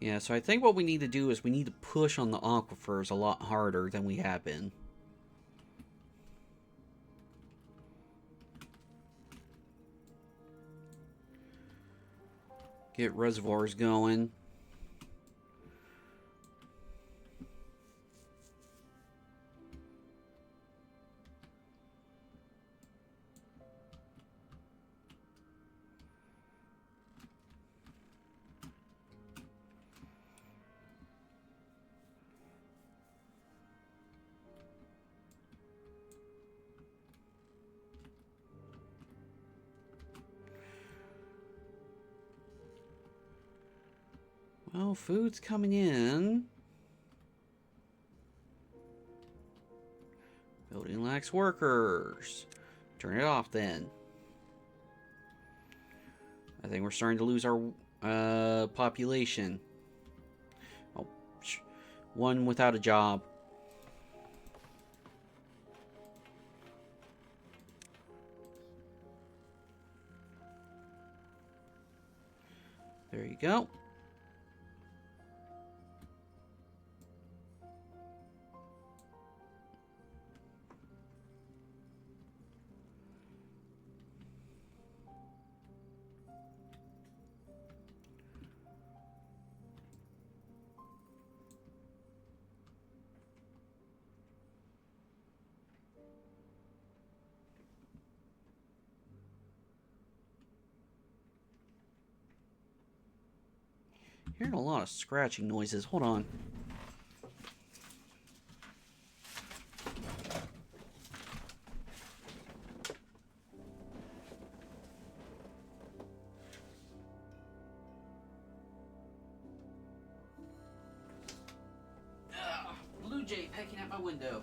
Yeah, so I think what we need to do is we need to push on the aquifers a lot harder than we have been. Get reservoirs going. Well, food's coming in. Building lacks workers. Turn it off then. I think we're starting to lose our population. Oh, one without a job. There you go. Hearing a lot of scratching noises. Hold on. Blue jay pecking at at my window.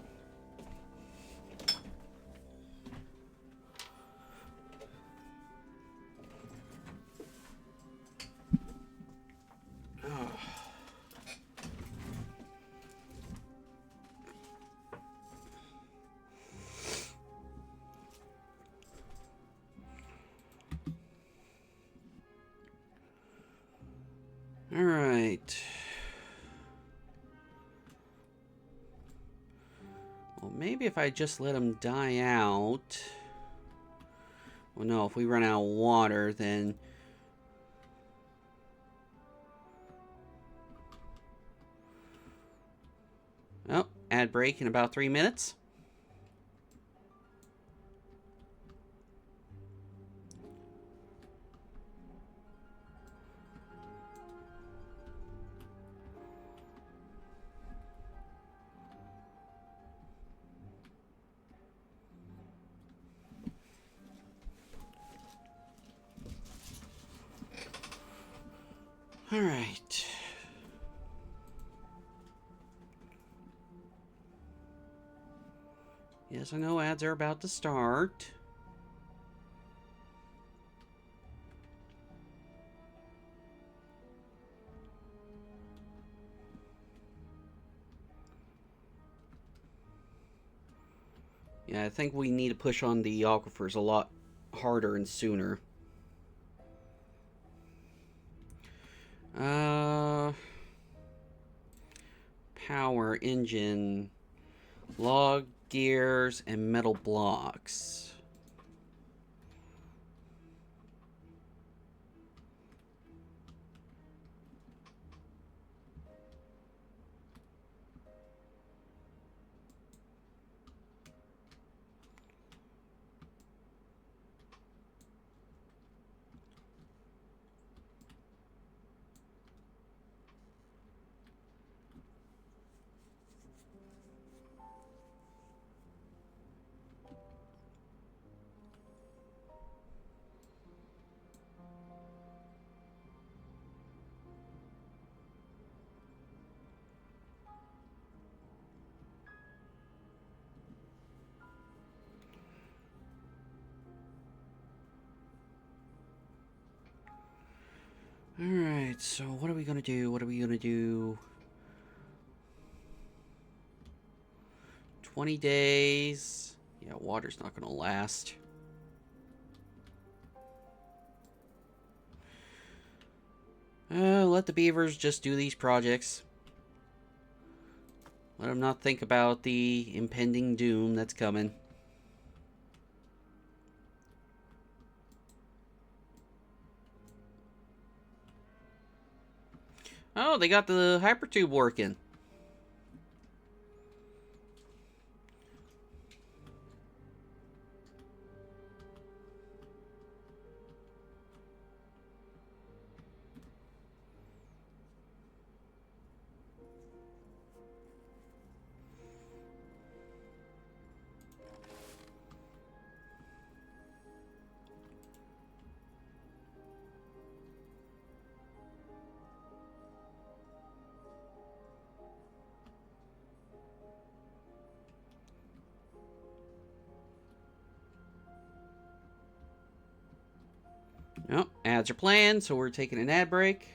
All right. Well, maybe if I just let them die out. Well, no, if we run out of water, then... Oh, ad break in about 3 minutes. All right. Yes, I know ads are about to start. Yeah, I think we need to push on the aquifers a lot harder and sooner. Power, engine, log gears, and metal blocks. Alright, so what are we gonna do? What are we gonna do? 20 days. Yeah, water's not gonna last. Let the beavers just do these projects. Let them not think about the impending doom that's coming. Oh, they got the hypertube working. Oh, ads are planned, so we're taking an ad break.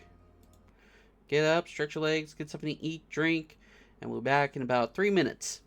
Get up, stretch your legs, get something to eat, drink, and we'll be back in about 3 minutes.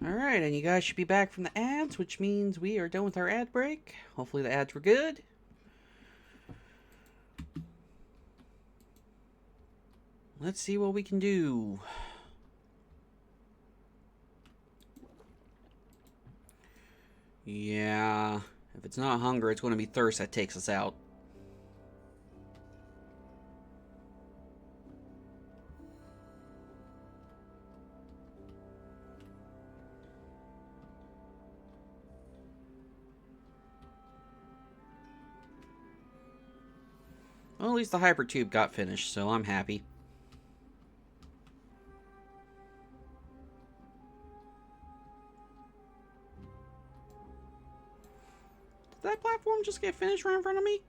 Alright, and you guys should be back from the ads, which means we are done with our ad break. Hopefully the ads were good. Let's see what we can do. Yeah, if it's not hunger, it's going to be thirst that takes us out. Well, at least the hyper tube got finished, so I'm happy. Did that platform just get finished right in front of me?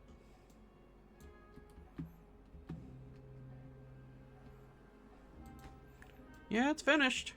Yeah, it's finished.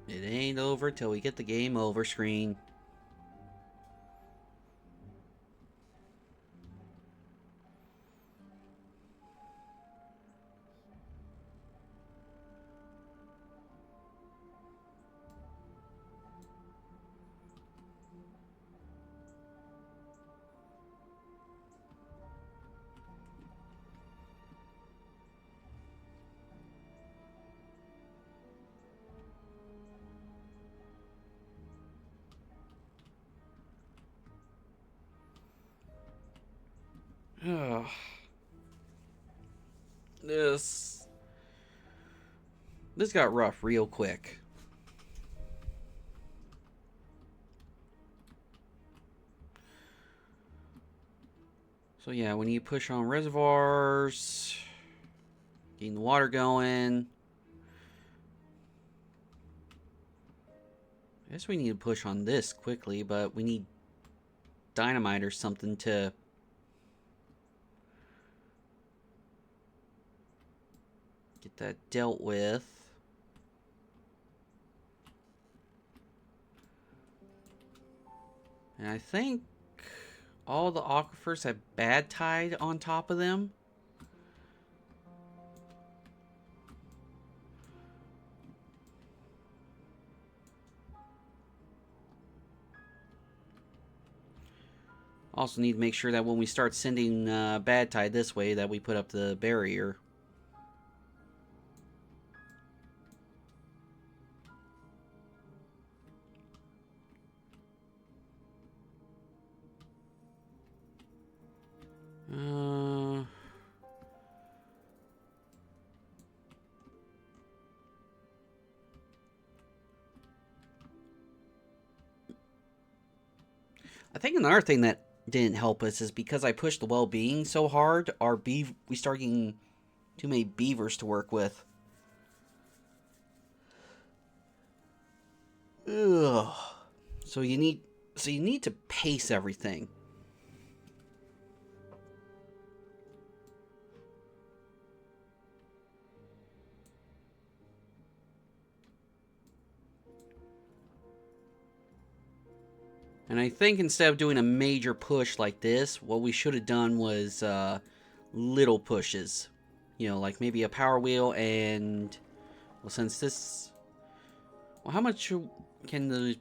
It ain't over till we get the game over screen. Ugh. This got rough real quick. So yeah, when you push on reservoirs, getting the water going. I guess we need to push on this quickly, but we need dynamite or something to get that dealt with. And I think all the aquifers have bad tide on top of them. Also need to make sure that when we start sending bad tide this way that we put up the barrier. I think another thing that didn't help us is because I pushed the well-being so hard, we started getting too many beavers to work with. Ugh. So you need to pace everything. And I think instead of doing a major push like this, what we should have done was little pushes. You know, like maybe a power wheel and... Well, since this... Well, how much can the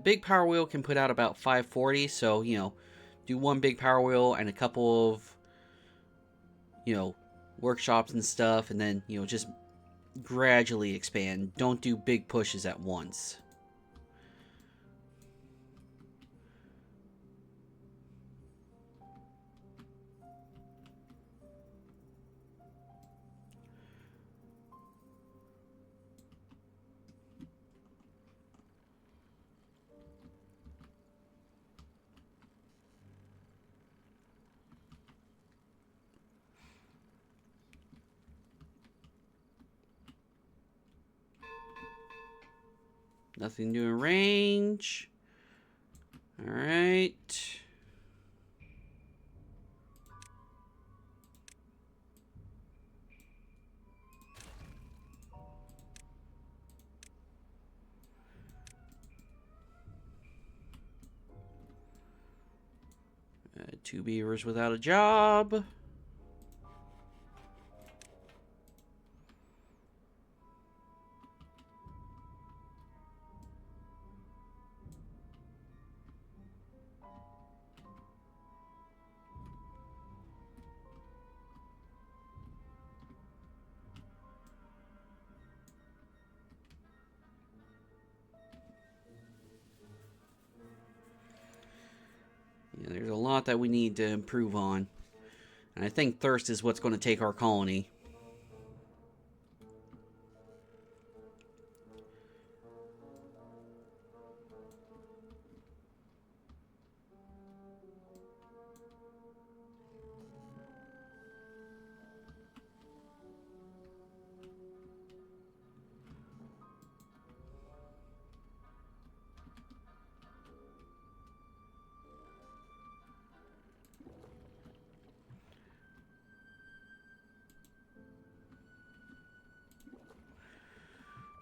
big power wheel can put out about 540, so, you know, do one big power wheel and a couple of, you know, workshops and stuff, and then, you know, just gradually expand. Don't do big pushes at once. Nothing to arrange. Alright. Two beavers without a job. Yeah, there's a lot that we need to improve on. And I think thirst is what's going to take our colony.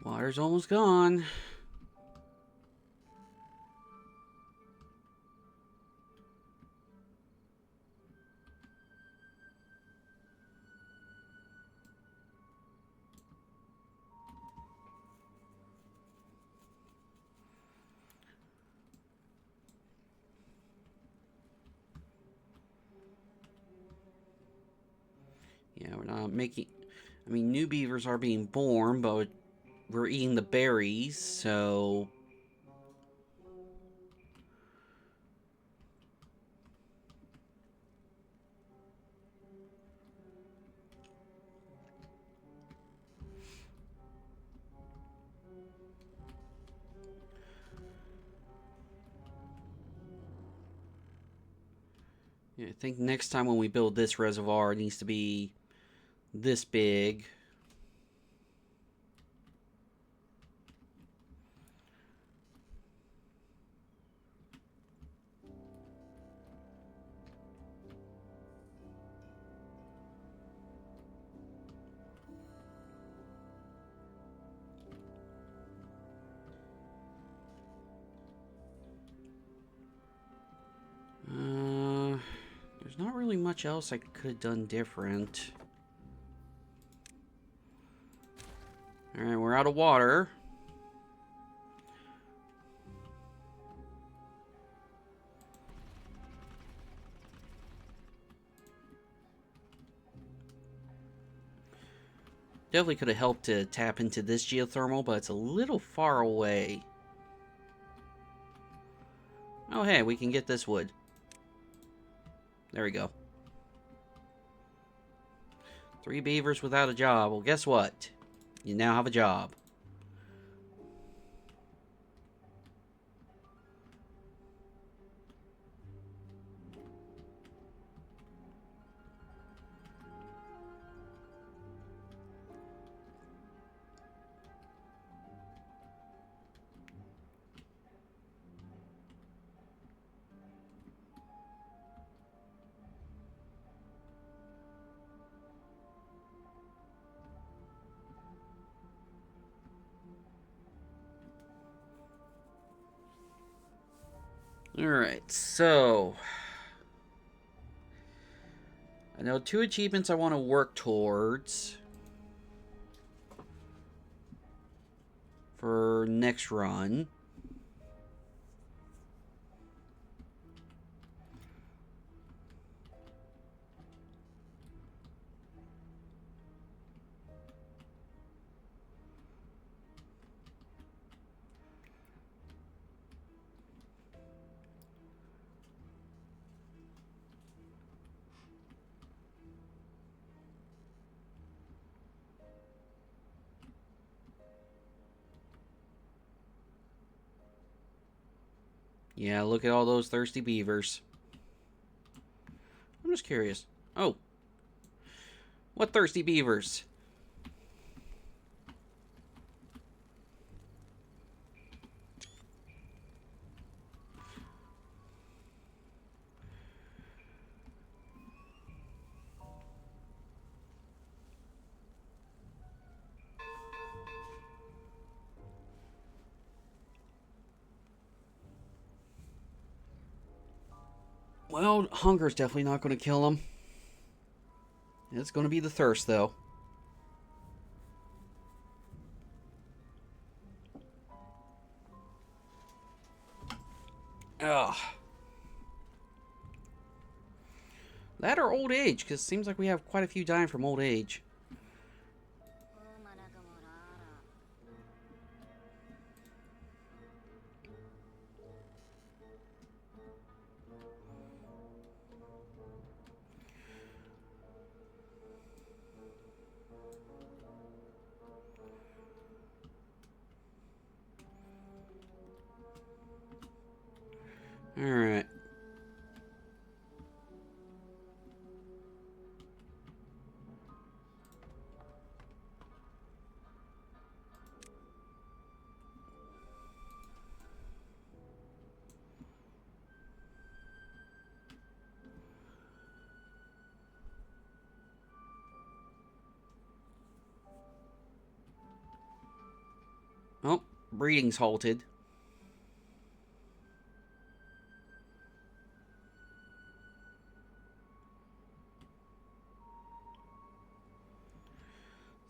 Water's almost gone. Yeah, we're not making... I mean, new beavers are being born, but we're eating the berries, so... Yeah, I think next time when we build this reservoir, it needs to be this big. There's not really much else I could have done different. Alright, we're out of water. Definitely could have helped to tap into this geothermal, but it's a little far away. Oh, hey, we can get this wood. There we go. 3 beavers without a job. Well, guess what? You now have a job. Alright, so... I know 2 achievements I want to work towards for next run. Yeah, look at all those thirsty beavers. I'm just curious. Oh. What thirsty beavers? Well, hunger's definitely not going to kill him. It's going to be the thirst, though. Ugh. That or old age, because it seems like we have quite a few dying from old age. Alright. Oh, breeding's halted.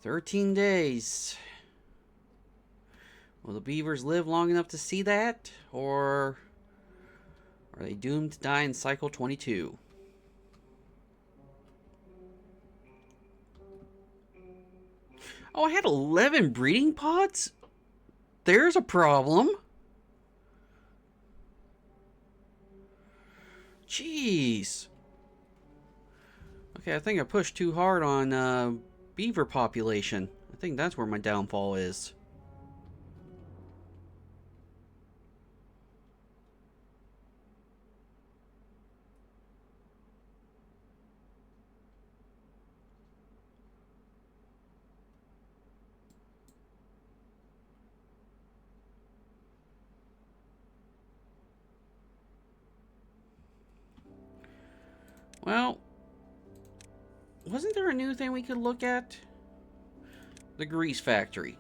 "13 days. Will the beavers live long enough to see that? Or are they doomed to die in cycle 22? Oh, I had 11 breeding pods? There's a problem. Jeez. Okay, I think I pushed too hard on beaver population. I think that's where my downfall is. Well, wasn't there a new thing we could look at? The grease factory.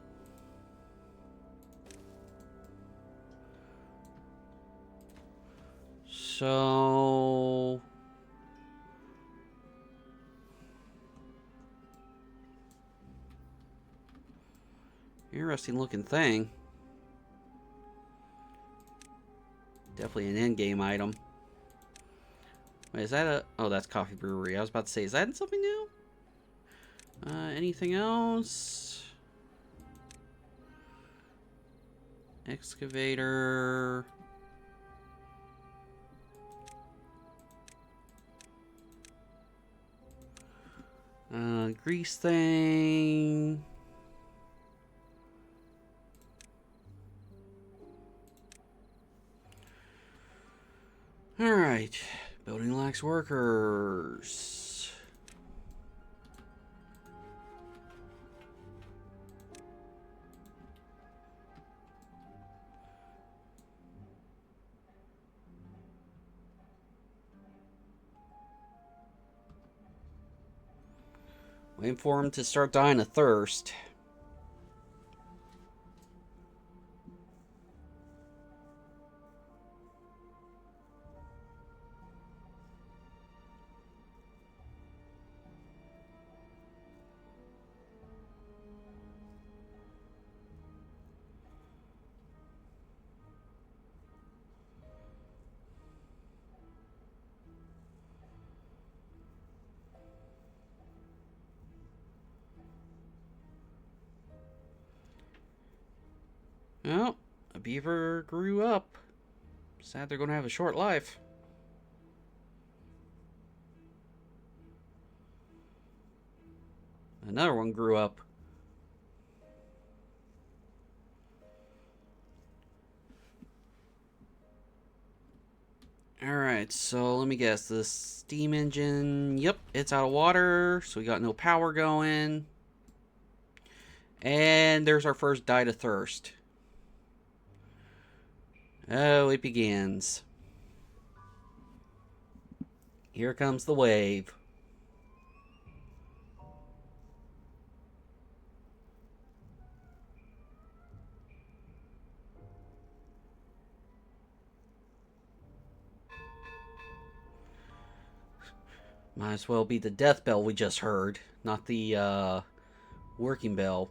So... interesting looking thing. Definitely an in-game item. Wait, is that a... oh, that's coffee brewery. I was about to say, is that something new? Anything else? Excavator. Grease thing. Alright. Building lacks workers. Waiting for him to start dying of thirst. Well, a beaver grew up. Sad they're going to have a short life. Another one grew up. Alright, so let me guess. The steam engine, yep, it's out of water, so we got no power going. And there's our first die to thirst. Oh, it begins. Here comes the wave. Might as well be the death bell we just heard, not the working bell.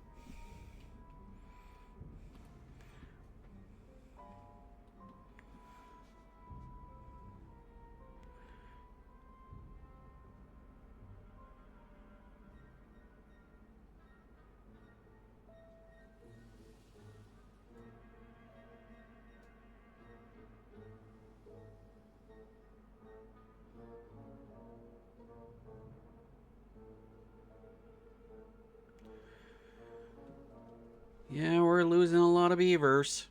Yeah, we're losing a lot of beavers.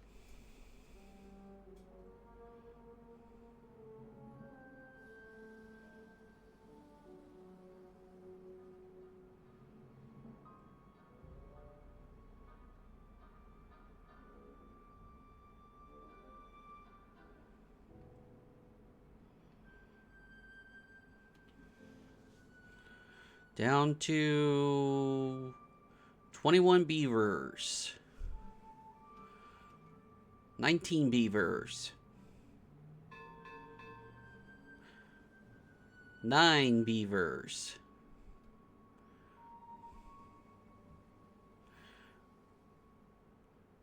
Down to 21 beavers. 19 beavers. 9 beavers.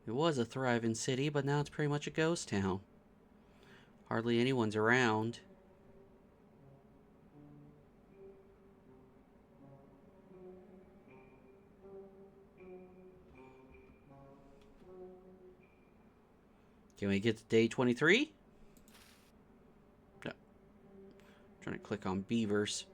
It was a thriving city, but now it's pretty much a ghost town. Hardly anyone's around. Can we get to day 23? No. Trying to click on beavers.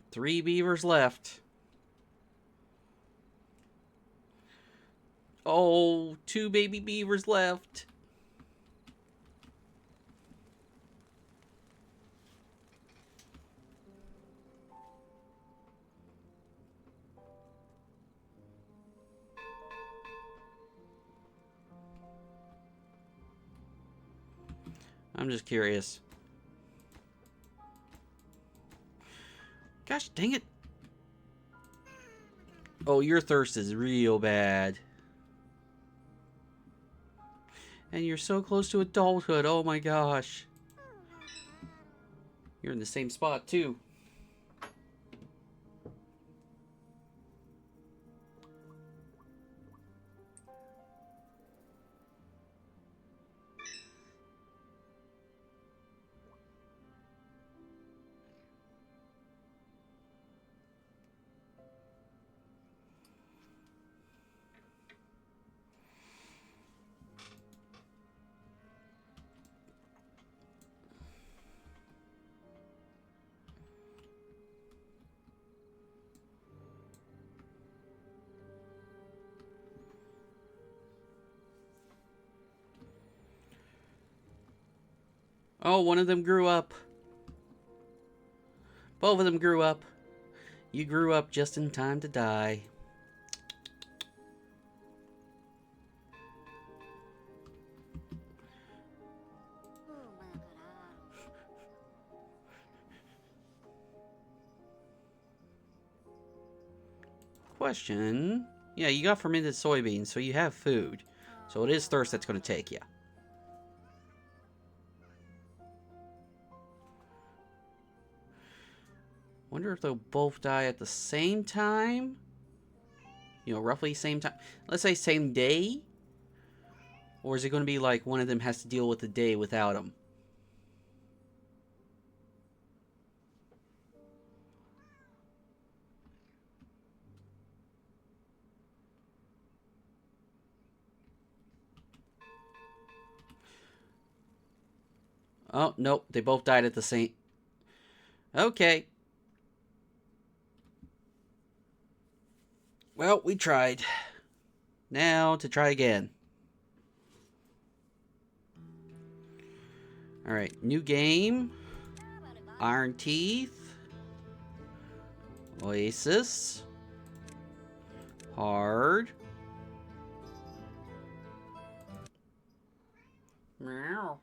Three beavers left. Oh, 2 baby beavers left. I'm just curious. Gosh dang it. Oh, your thirst is real bad. And you're so close to adulthood. Oh my gosh. You're in the same spot too. Oh, one of them grew up. Both of them grew up. You grew up just in time to die. Question. Yeah, you got fermented soybeans, so you have food. So it is thirst that's going to take you. Wonder if they'll both die at the same time? You know, roughly same time. Let's say same day? Or is it going to be like one of them has to deal with the day without them? Oh, nope. They both died at the same... Okay. Well, we tried. Now to try again. Alright, new game. Ironteeth. Oasis. Hard. Meow.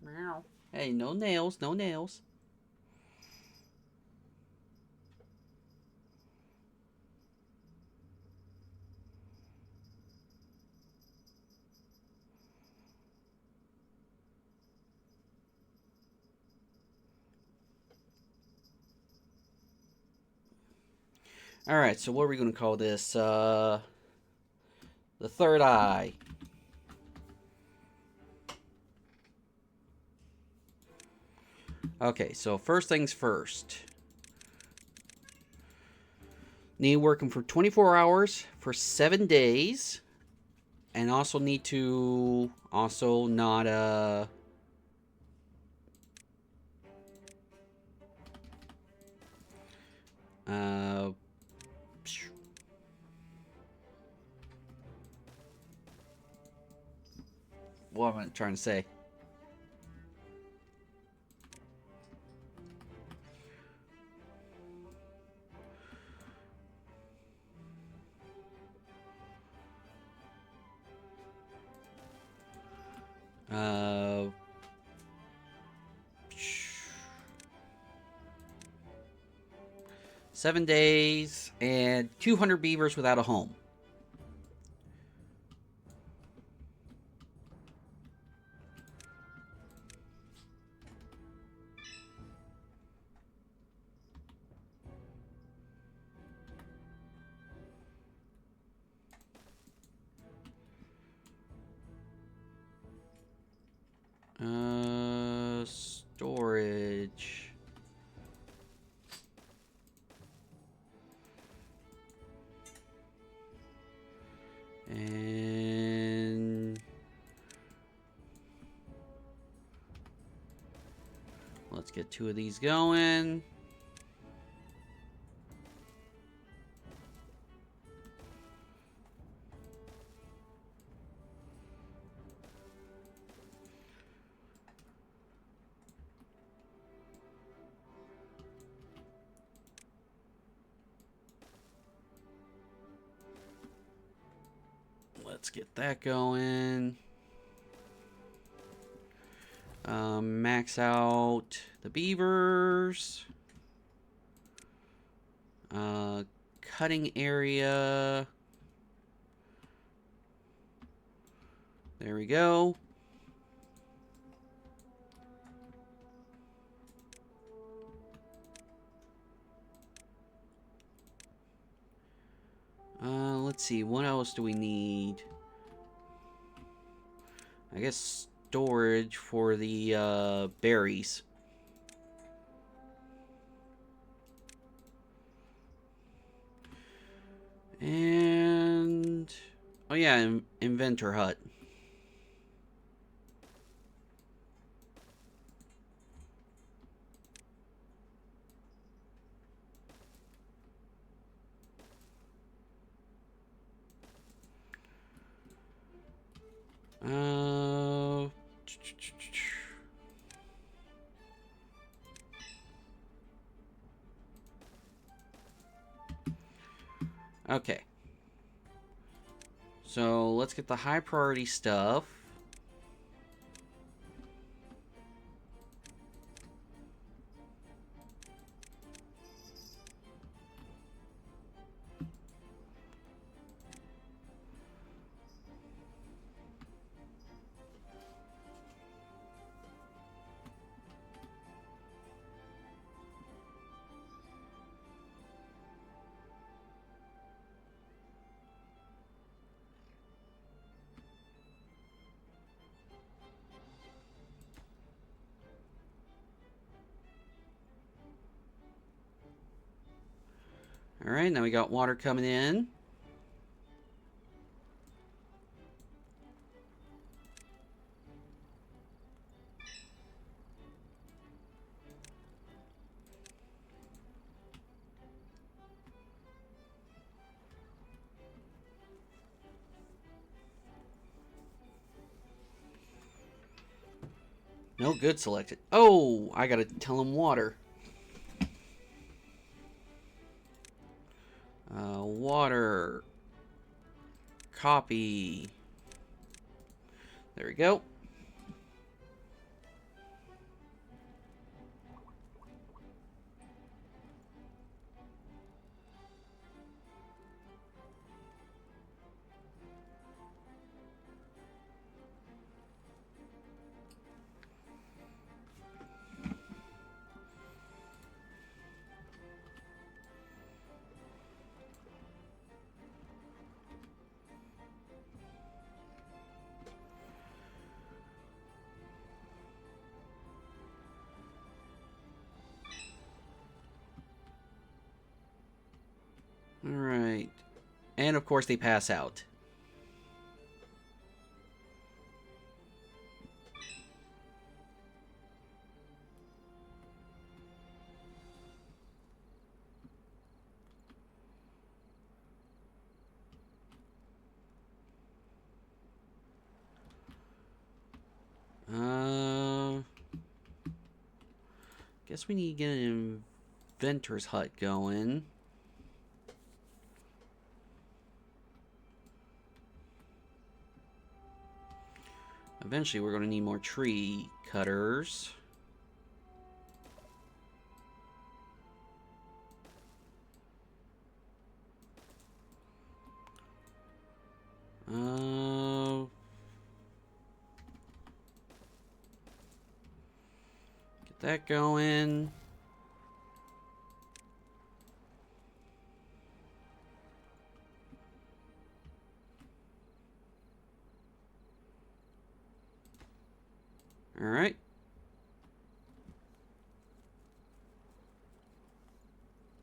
Meow. Hey, no nails, no nails. Alright, so what are we going to call this? The third eye. Okay, so first things first. Need working for 24 hours for 7 days. And also need to also not what am I trying to say? Uh, 7 days and 200 beavers without a home. Storage. And let's get 2 of these going. Let's get that going. Max out the beavers. Cutting area. There we go. Let's see. What else do we need? I guess storage for the berries. And oh yeah, inventor hut. Okay. So let's get the high priority stuff. All right, now we got water coming in. No good selected. Oh, I gotta tell him water. Water. Copy. There we go. And of course they pass out. Guess we need to get an inventor's hut going. Eventually we're going to need more tree cutters. Get that going. All right.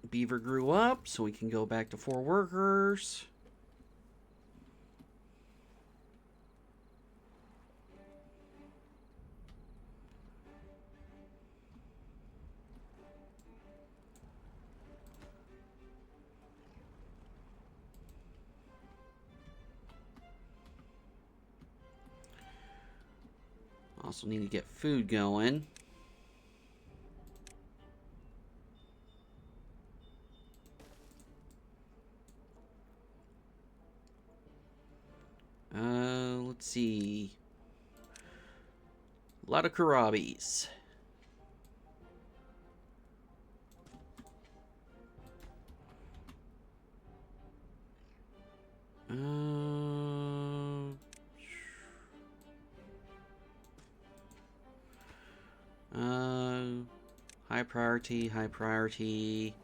Beaver grew up, so we can go back to 4 workers. Also need to get food going. Let's see. A lot of karabis. High priority, high priority,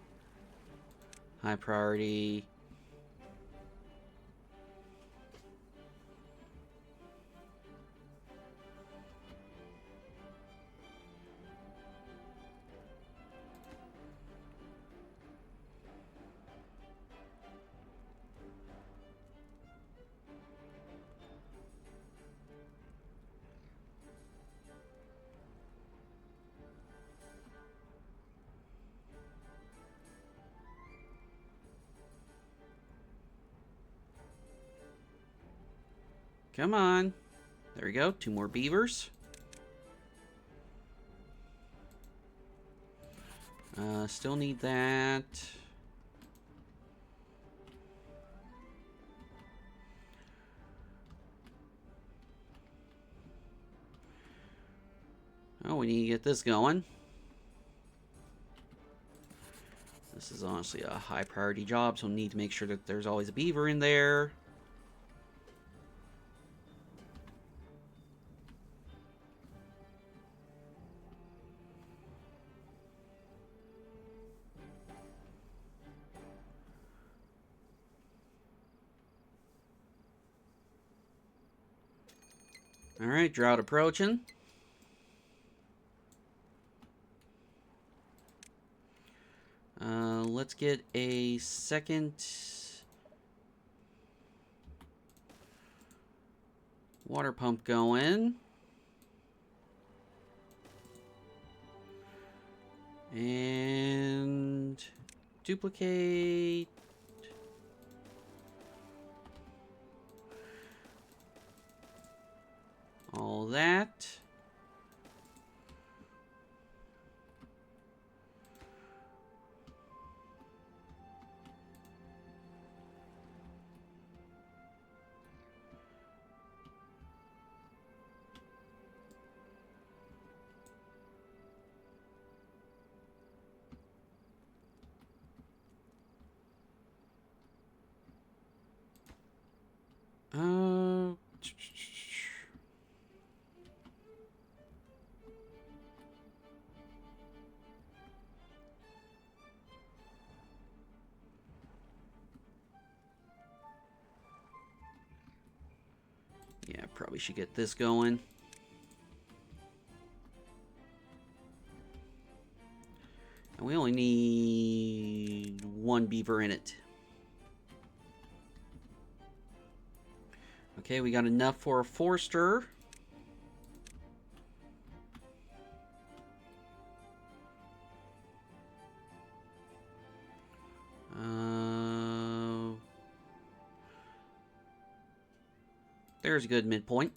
high priority. Come on. There we go. 2 more beavers. Still need that. Oh, we need to get this going. This is honestly a high priority job, so we need to make sure that there's always a beaver in there. Alright, drought approaching. Let's get a second water pump going. And duplicate. All that. Yeah, probably should get this going. And we only need 1 beaver in it. Okay, we got enough for a forester. There's a good midpoint.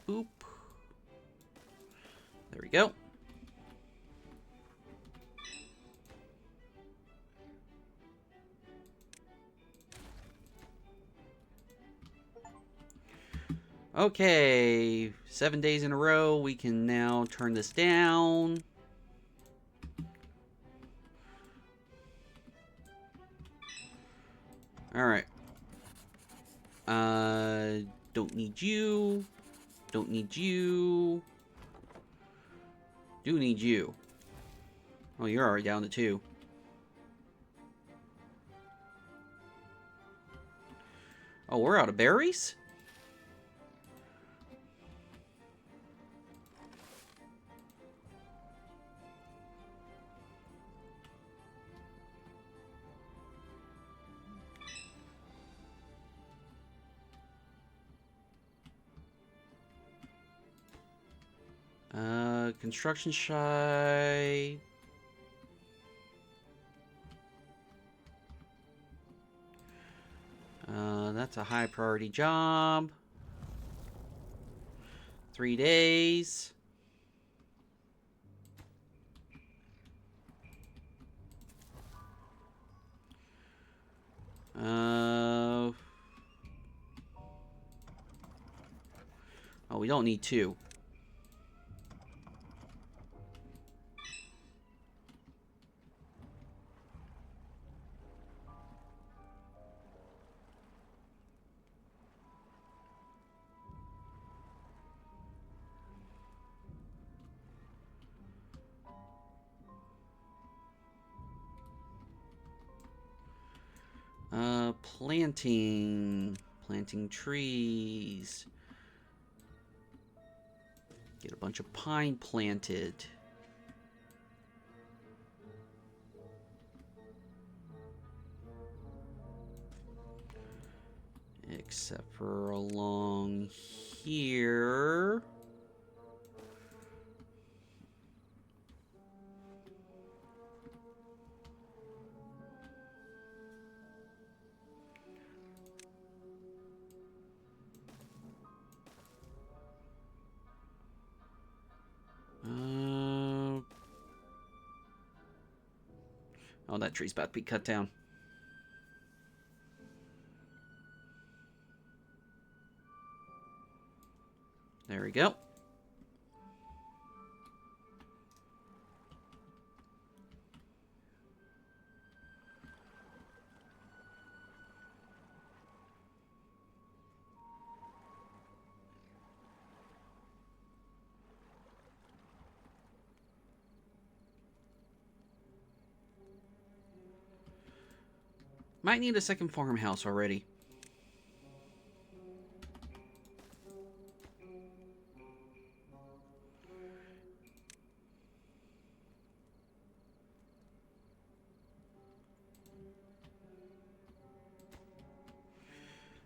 Boop. There we go. Okay, 7 days in a row. We can now turn this down. All right. Don't need you. Don't need you. Do need you. Oh, you're already down to 2. Oh, we're out of berries? Construction shy. That's a high priority job. 3 days. Oh, we don't need 2. Planting trees. Get a bunch of pine planted. Except for along here. Oh, that tree's about to be cut down. There we go. Might need a second farmhouse already.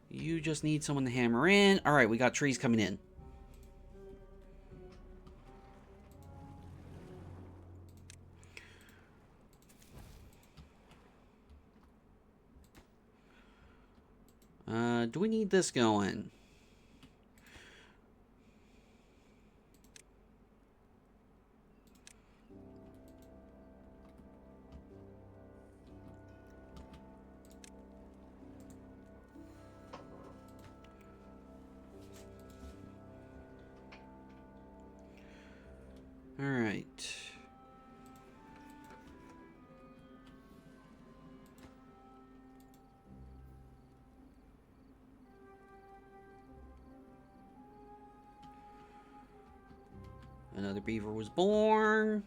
You just need someone to hammer in. All right, we got trees coming in. Do we need this going? All right. Another beaver was born.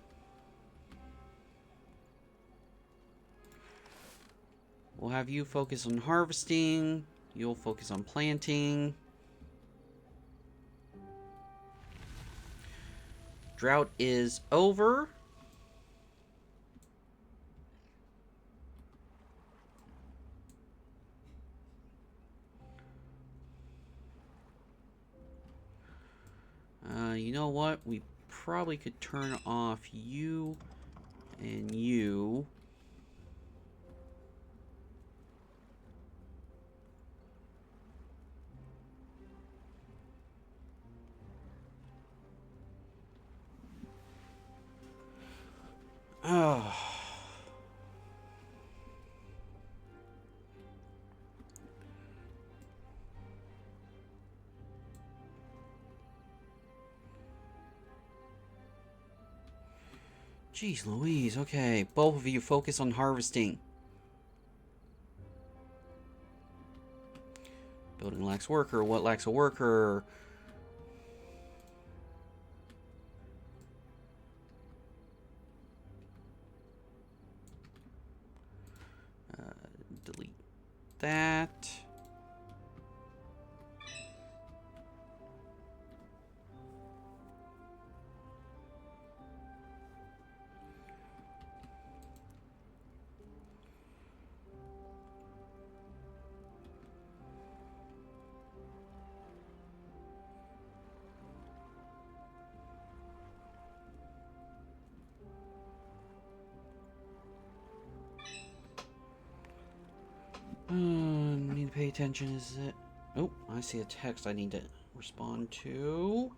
We'll have you focus on harvesting. You'll focus on planting. Drought is over. You know what? We probably could turn off you and you. Oh. Jeez Louise, okay. Both of you focus on harvesting. Building lacks worker. What lacks a worker? Delete that. Need to pay attention. Is it? Oh, I see a text I need to respond to.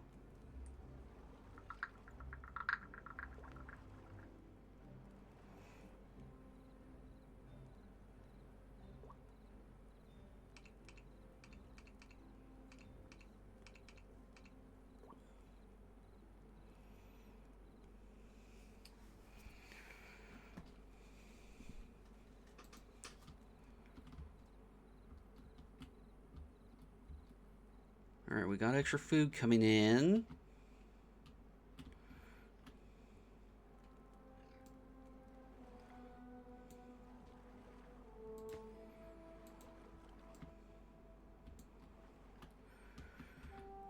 Alright, we got extra food coming in.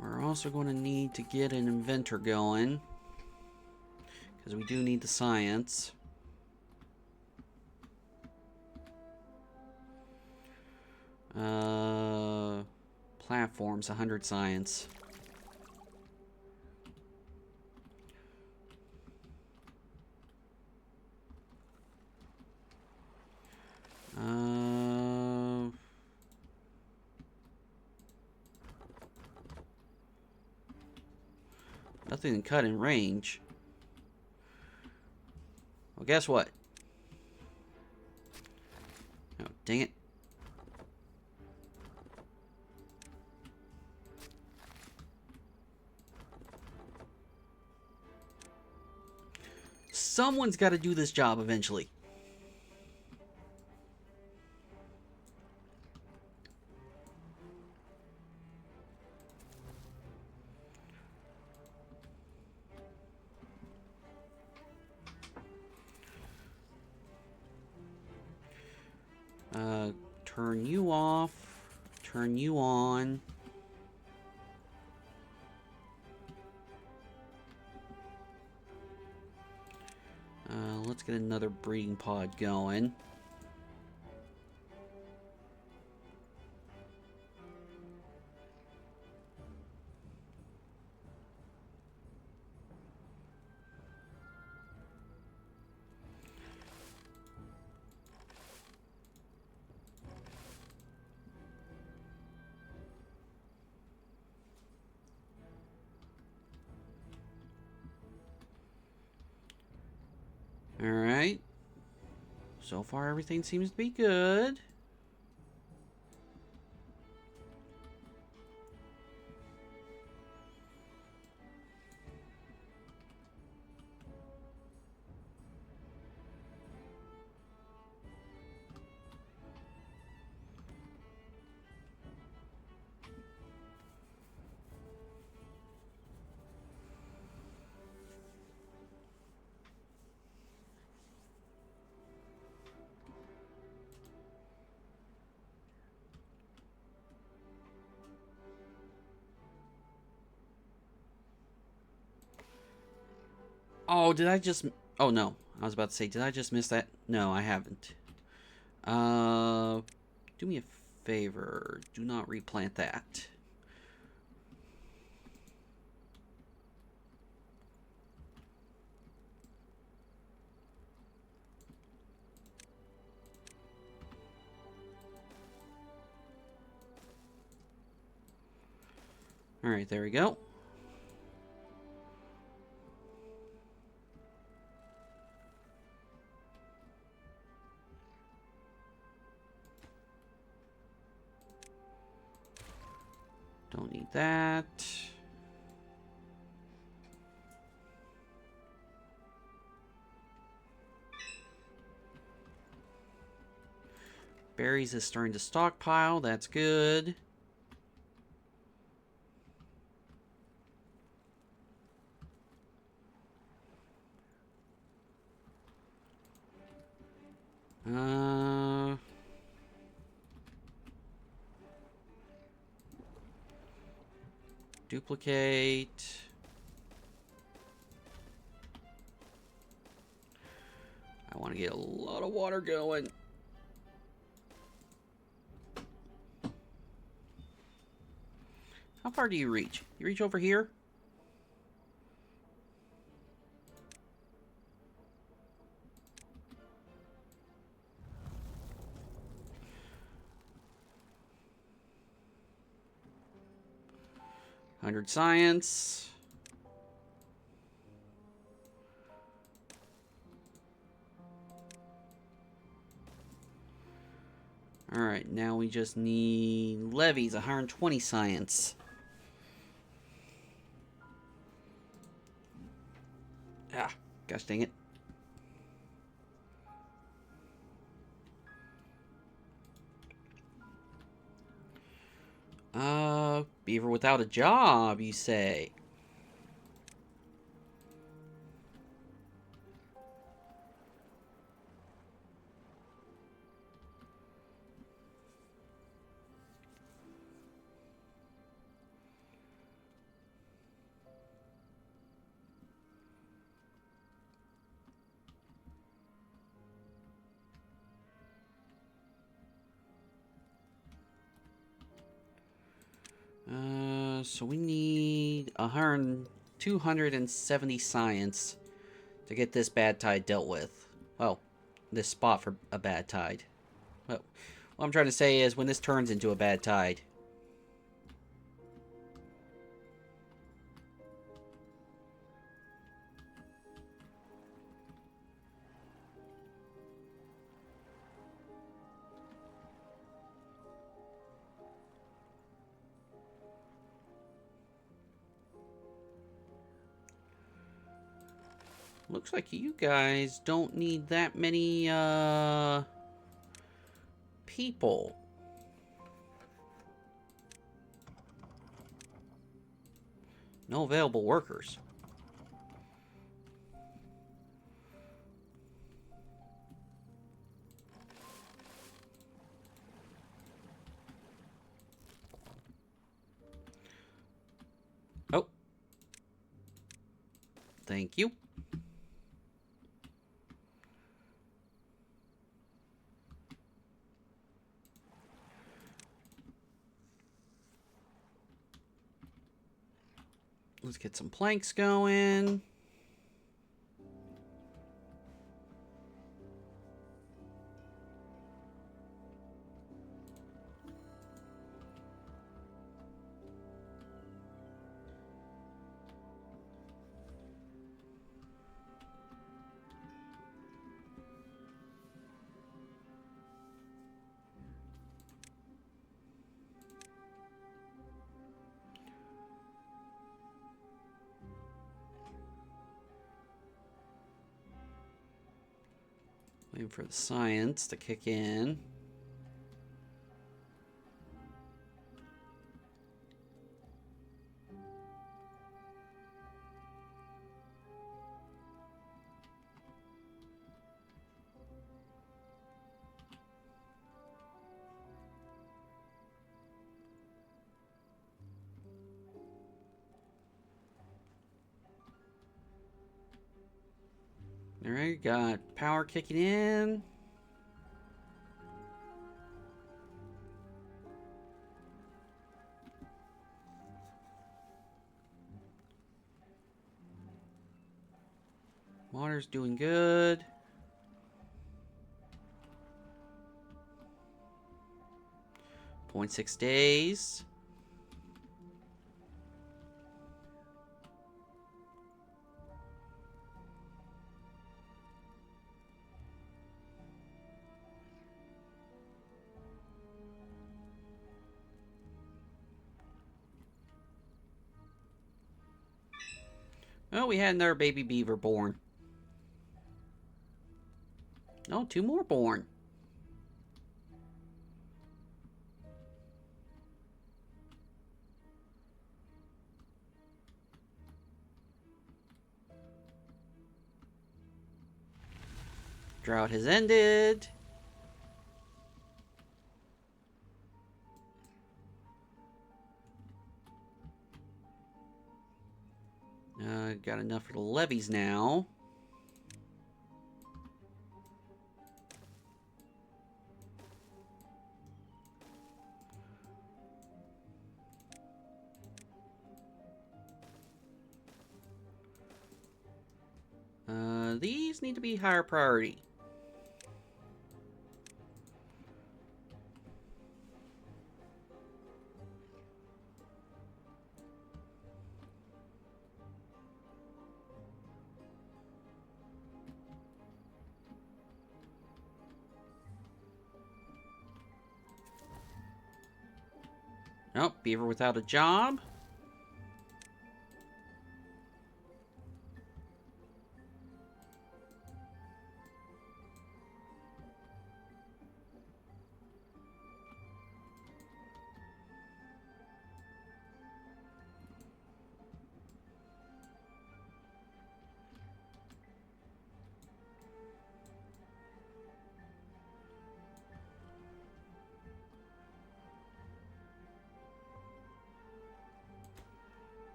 We're also going to need to get an inventor going, because we do need the science. Platforms, 100 science. Nothing to cut in range. Well, guess what? Oh, dang it. Someone's got to do this job eventually. Turn you off. Turn you on. Let's get another breeding pod going. Alright. So far, everything seems to be good. Oh, did I just... Oh, no. I was about to say, did I just miss that? No, I haven't. Do me a favor. Do not replant that. Alright, there we go. Don't need that. Berries is starting to stockpile. That's good. Duplicate. I want to get a lot of water going. How far do you reach? You reach over here? $100 science. Alright, now we just need levies, 120 science. Ah, gosh dang it. Beaver without a job, you say? So we need 270 science to get this bad tide dealt with. Well, this spot for a bad tide. Well, what I'm trying to say is when this turns into a bad tide. Looks like you guys don't need that many, people. No available workers. Oh. Thank you. Let's get some planks going. Waiting for the science to kick in. Alright, got power kicking in. Water's doing good. .6 days. Oh, we had another baby beaver born. Oh, 2 more born. Drought has ended. Got enough for the levees now. These need to be higher priority. Oh, beaver without a job.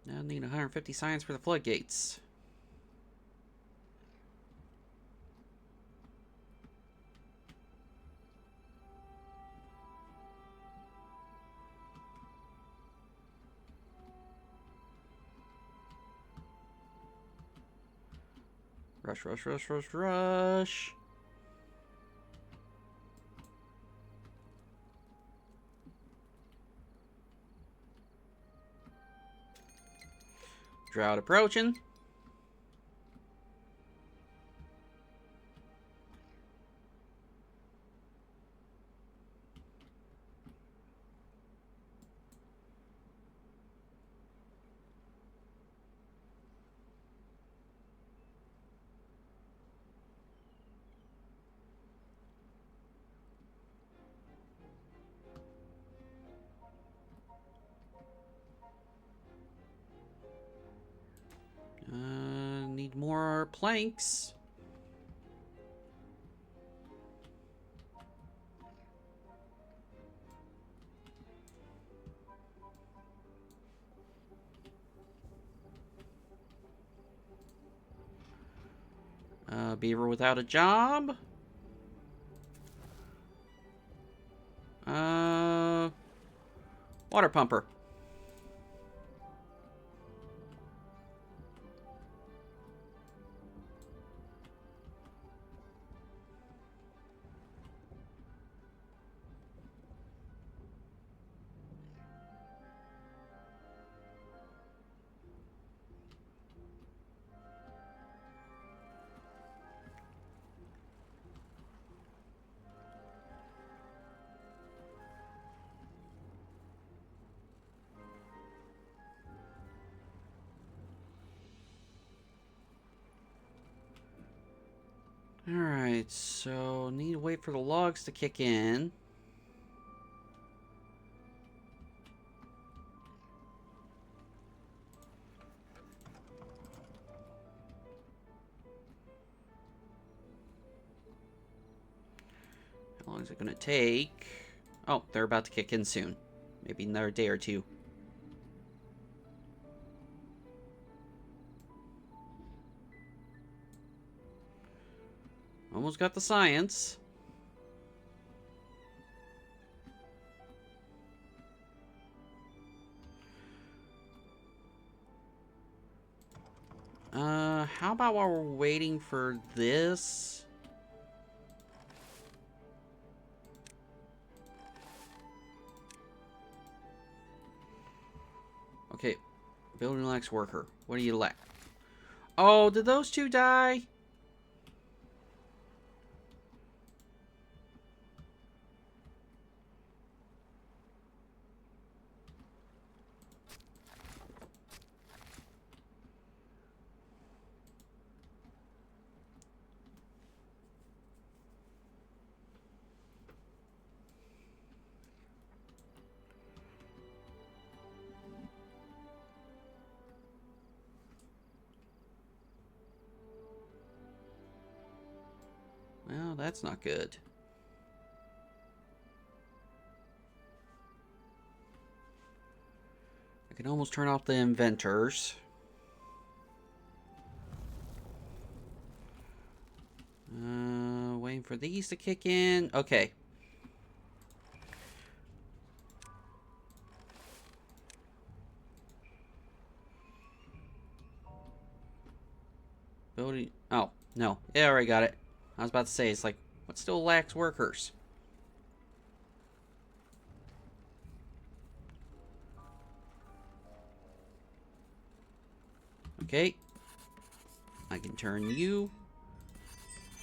Now I need 150 science for the floodgates. Rush, rush, rush, rush, rush. Drought approaching. Need more planks. Beaver without a job. Water pumper. Alright, so need to wait for the logs to kick in. long is it gonna take? Oh, they're about to kick in soon. Maybe another day or two. Almost got the science. How about while we're waiting for this? Okay, building lacks worker. What do you lack? Oh, did those two die? Well, that's not good. I can almost turn off the inventors. Waiting for these to kick in. Okay. Building. Oh, no. Yeah, I already got it. I was about to say, it's like, what still lacks workers? Okay. I can turn you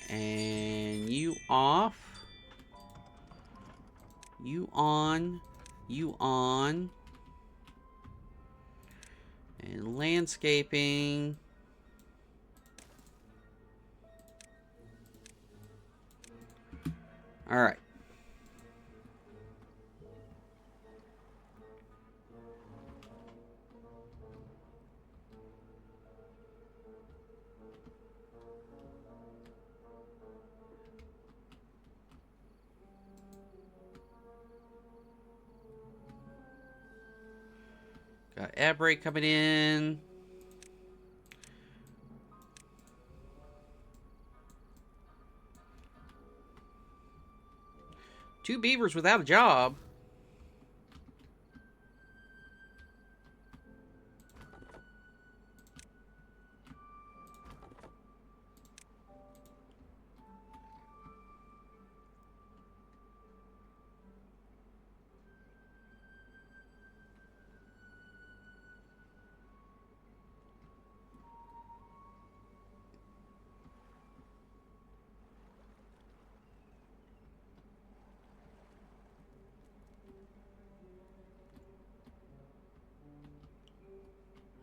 and you off. You on. You on. And landscaping. Alright. Got ad break coming in. Two beavers without a job.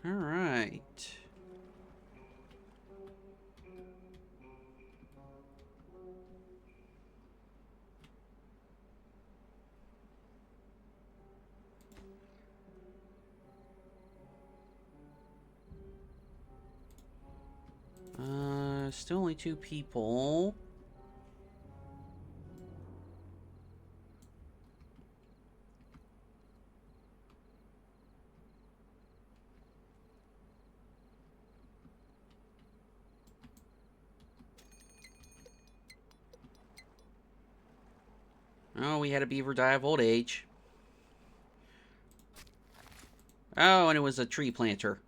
Alright. Still only two people. Oh, we had a beaver die of old age. Oh, and it was a tree planter.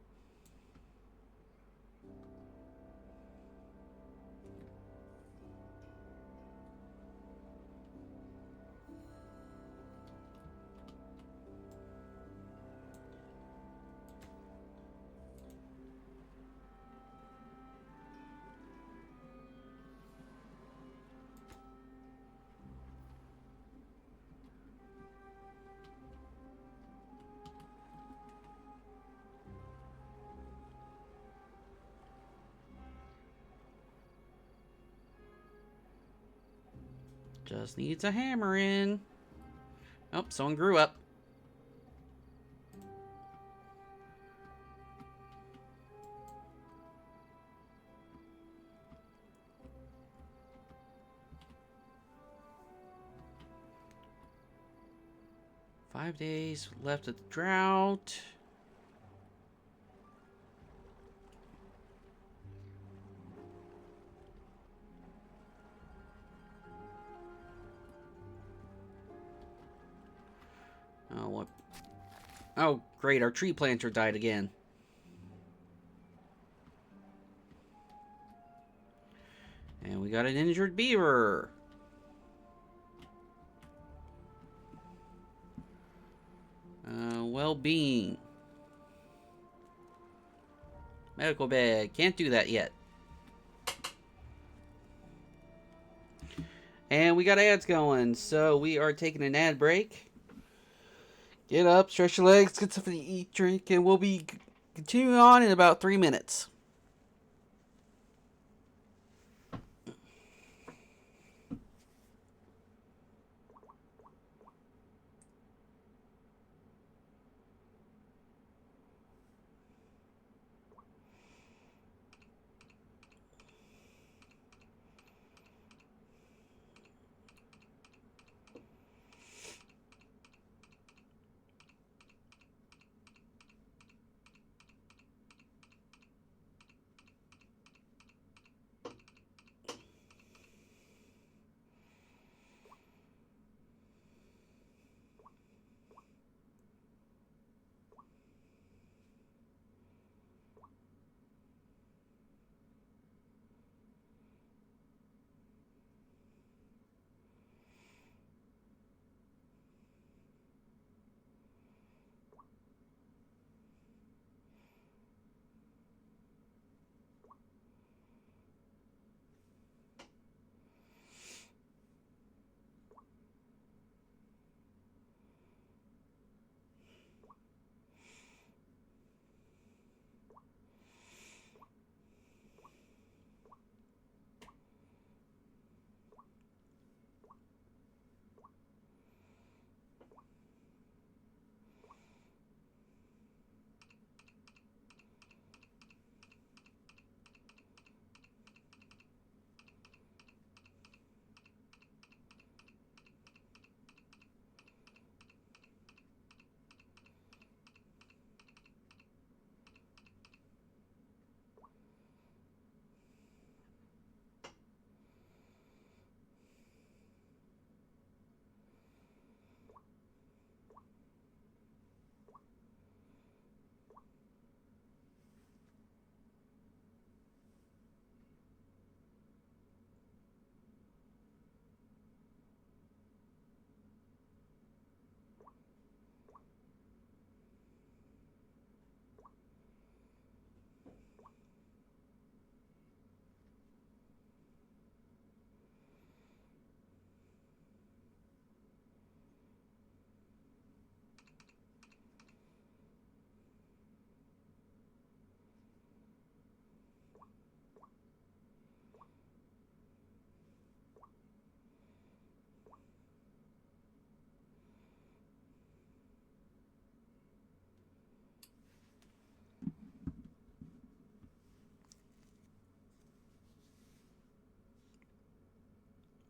Just needs a hammer in. Oh, someone grew up. 5 days left of the drought. Oh, what? Oh, great. Our tree planter died again. And we got an injured beaver. Well-being. Medical bed. Can't do that yet. And we got ads going, so we are taking an ad break. Get up, stretch your legs, get something to eat, drink, and we'll be continuing on in about 3 minutes.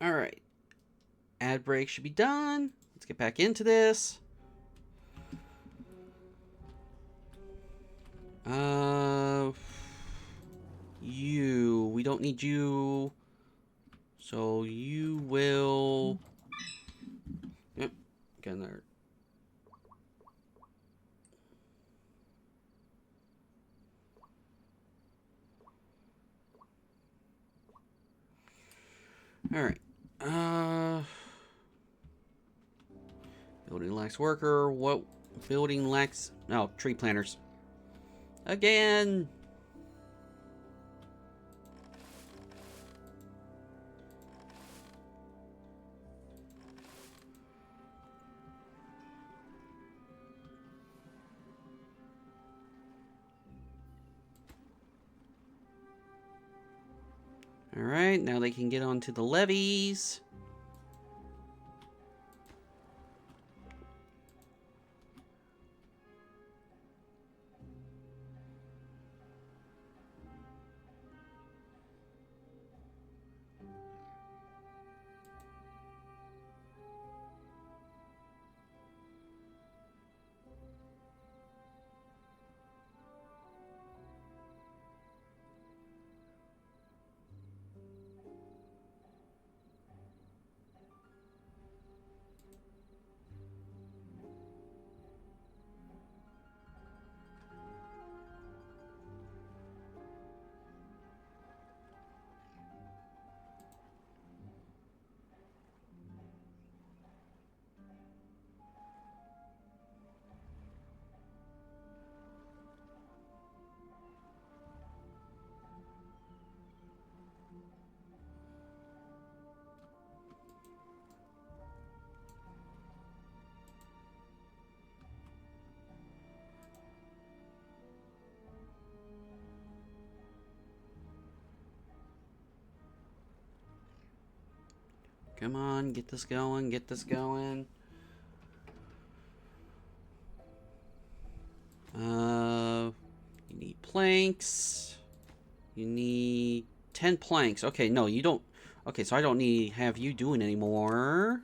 Alright. Ad break should be done. Let's get back into this. We don't need you. So you will... Yep, get in there. Alright. Building lacks worker. What building lacks... Oh, tree planters. Again! Alright, now they can get onto the levees. Come on, get this going, get this going. You need planks. You need 10 planks. Okay, no, you don't. Okay, so I don't need have you doing anymore.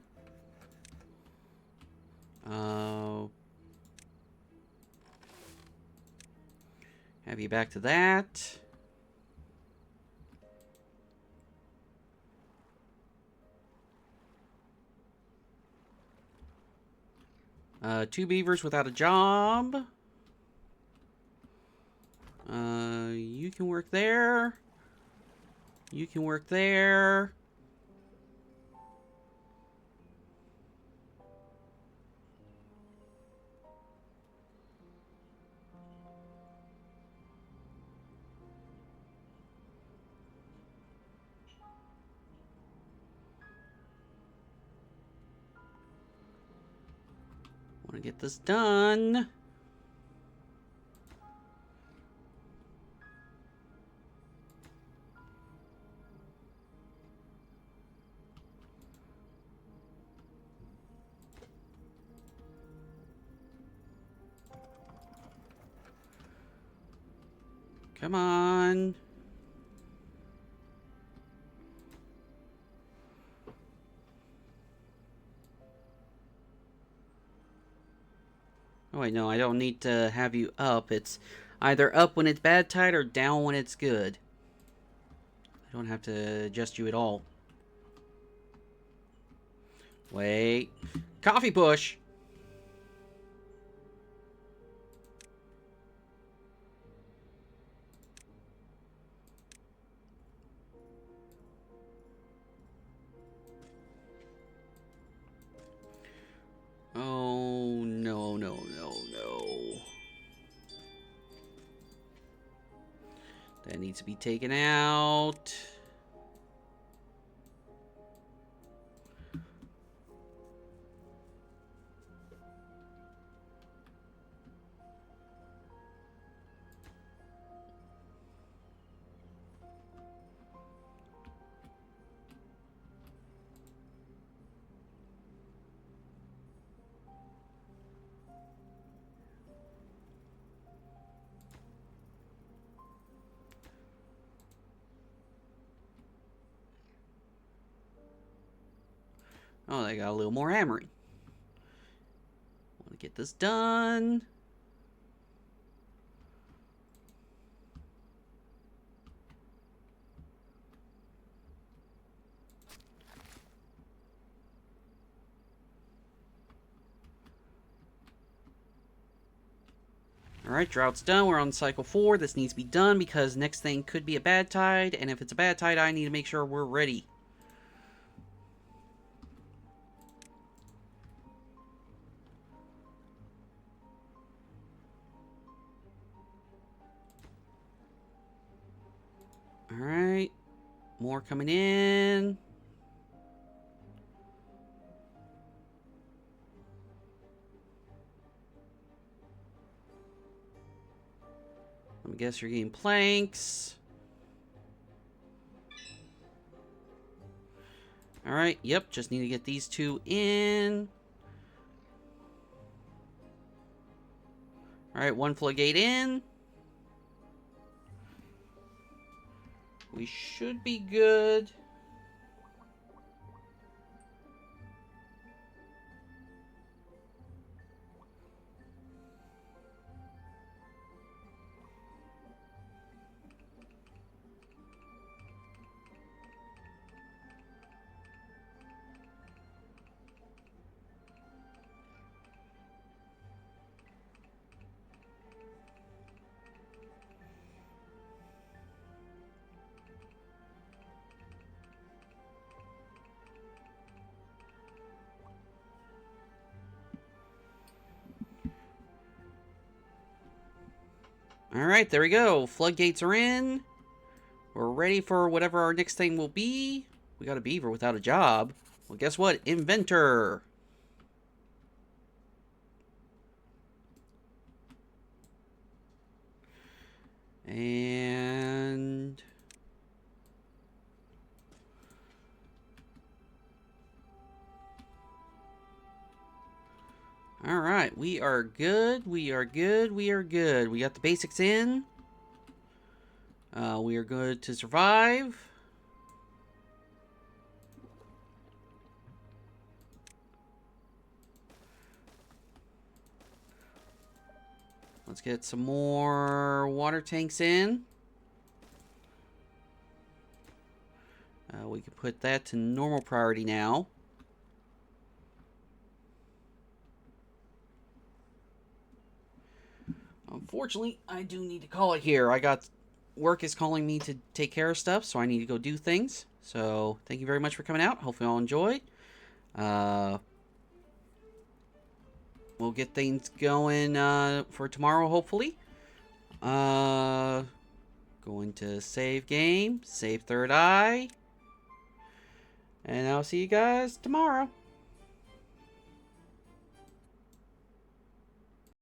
Have you back to that. 2 beavers without a job. You can work there. You can work there. Want to get this done. Come on. Oh wait, no, I don't need to have you up. It's either up when it's bad tide or down when it's good. I don't have to adjust you at all. Wait. Coffee push! Oh, no, no, no, no. That needs to be taken out. Oh, they got a little more hammering. Want to get this done. Alright, drought's done. We're on cycle 4. This needs to be done because next thing could be a bad tide. And if it's a bad tide, I need to make sure we're ready. Alright. More coming in. Let me guess you're getting planks. Alright, yep, just need to get these 2 in. Alright, 1 floodgate in. We should be good. Alright, there we go. Floodgates are in. We're ready for whatever our next thing will be. We got a beaver without a job. Well, guess what? Inventor. And Alright, we are good. We are good. We are good. We got the basics in. We are good to survive. Let's get some more water tanks in. We can put that to normal priority now. Unfortunately, I do need to call it here. Work is calling me to take care of stuff, so I need to go do things. So, thank you very much for coming out. Hopefully, you all enjoy. We'll get things going for tomorrow, hopefully. Going to save game, save third eye. And I'll see you guys tomorrow.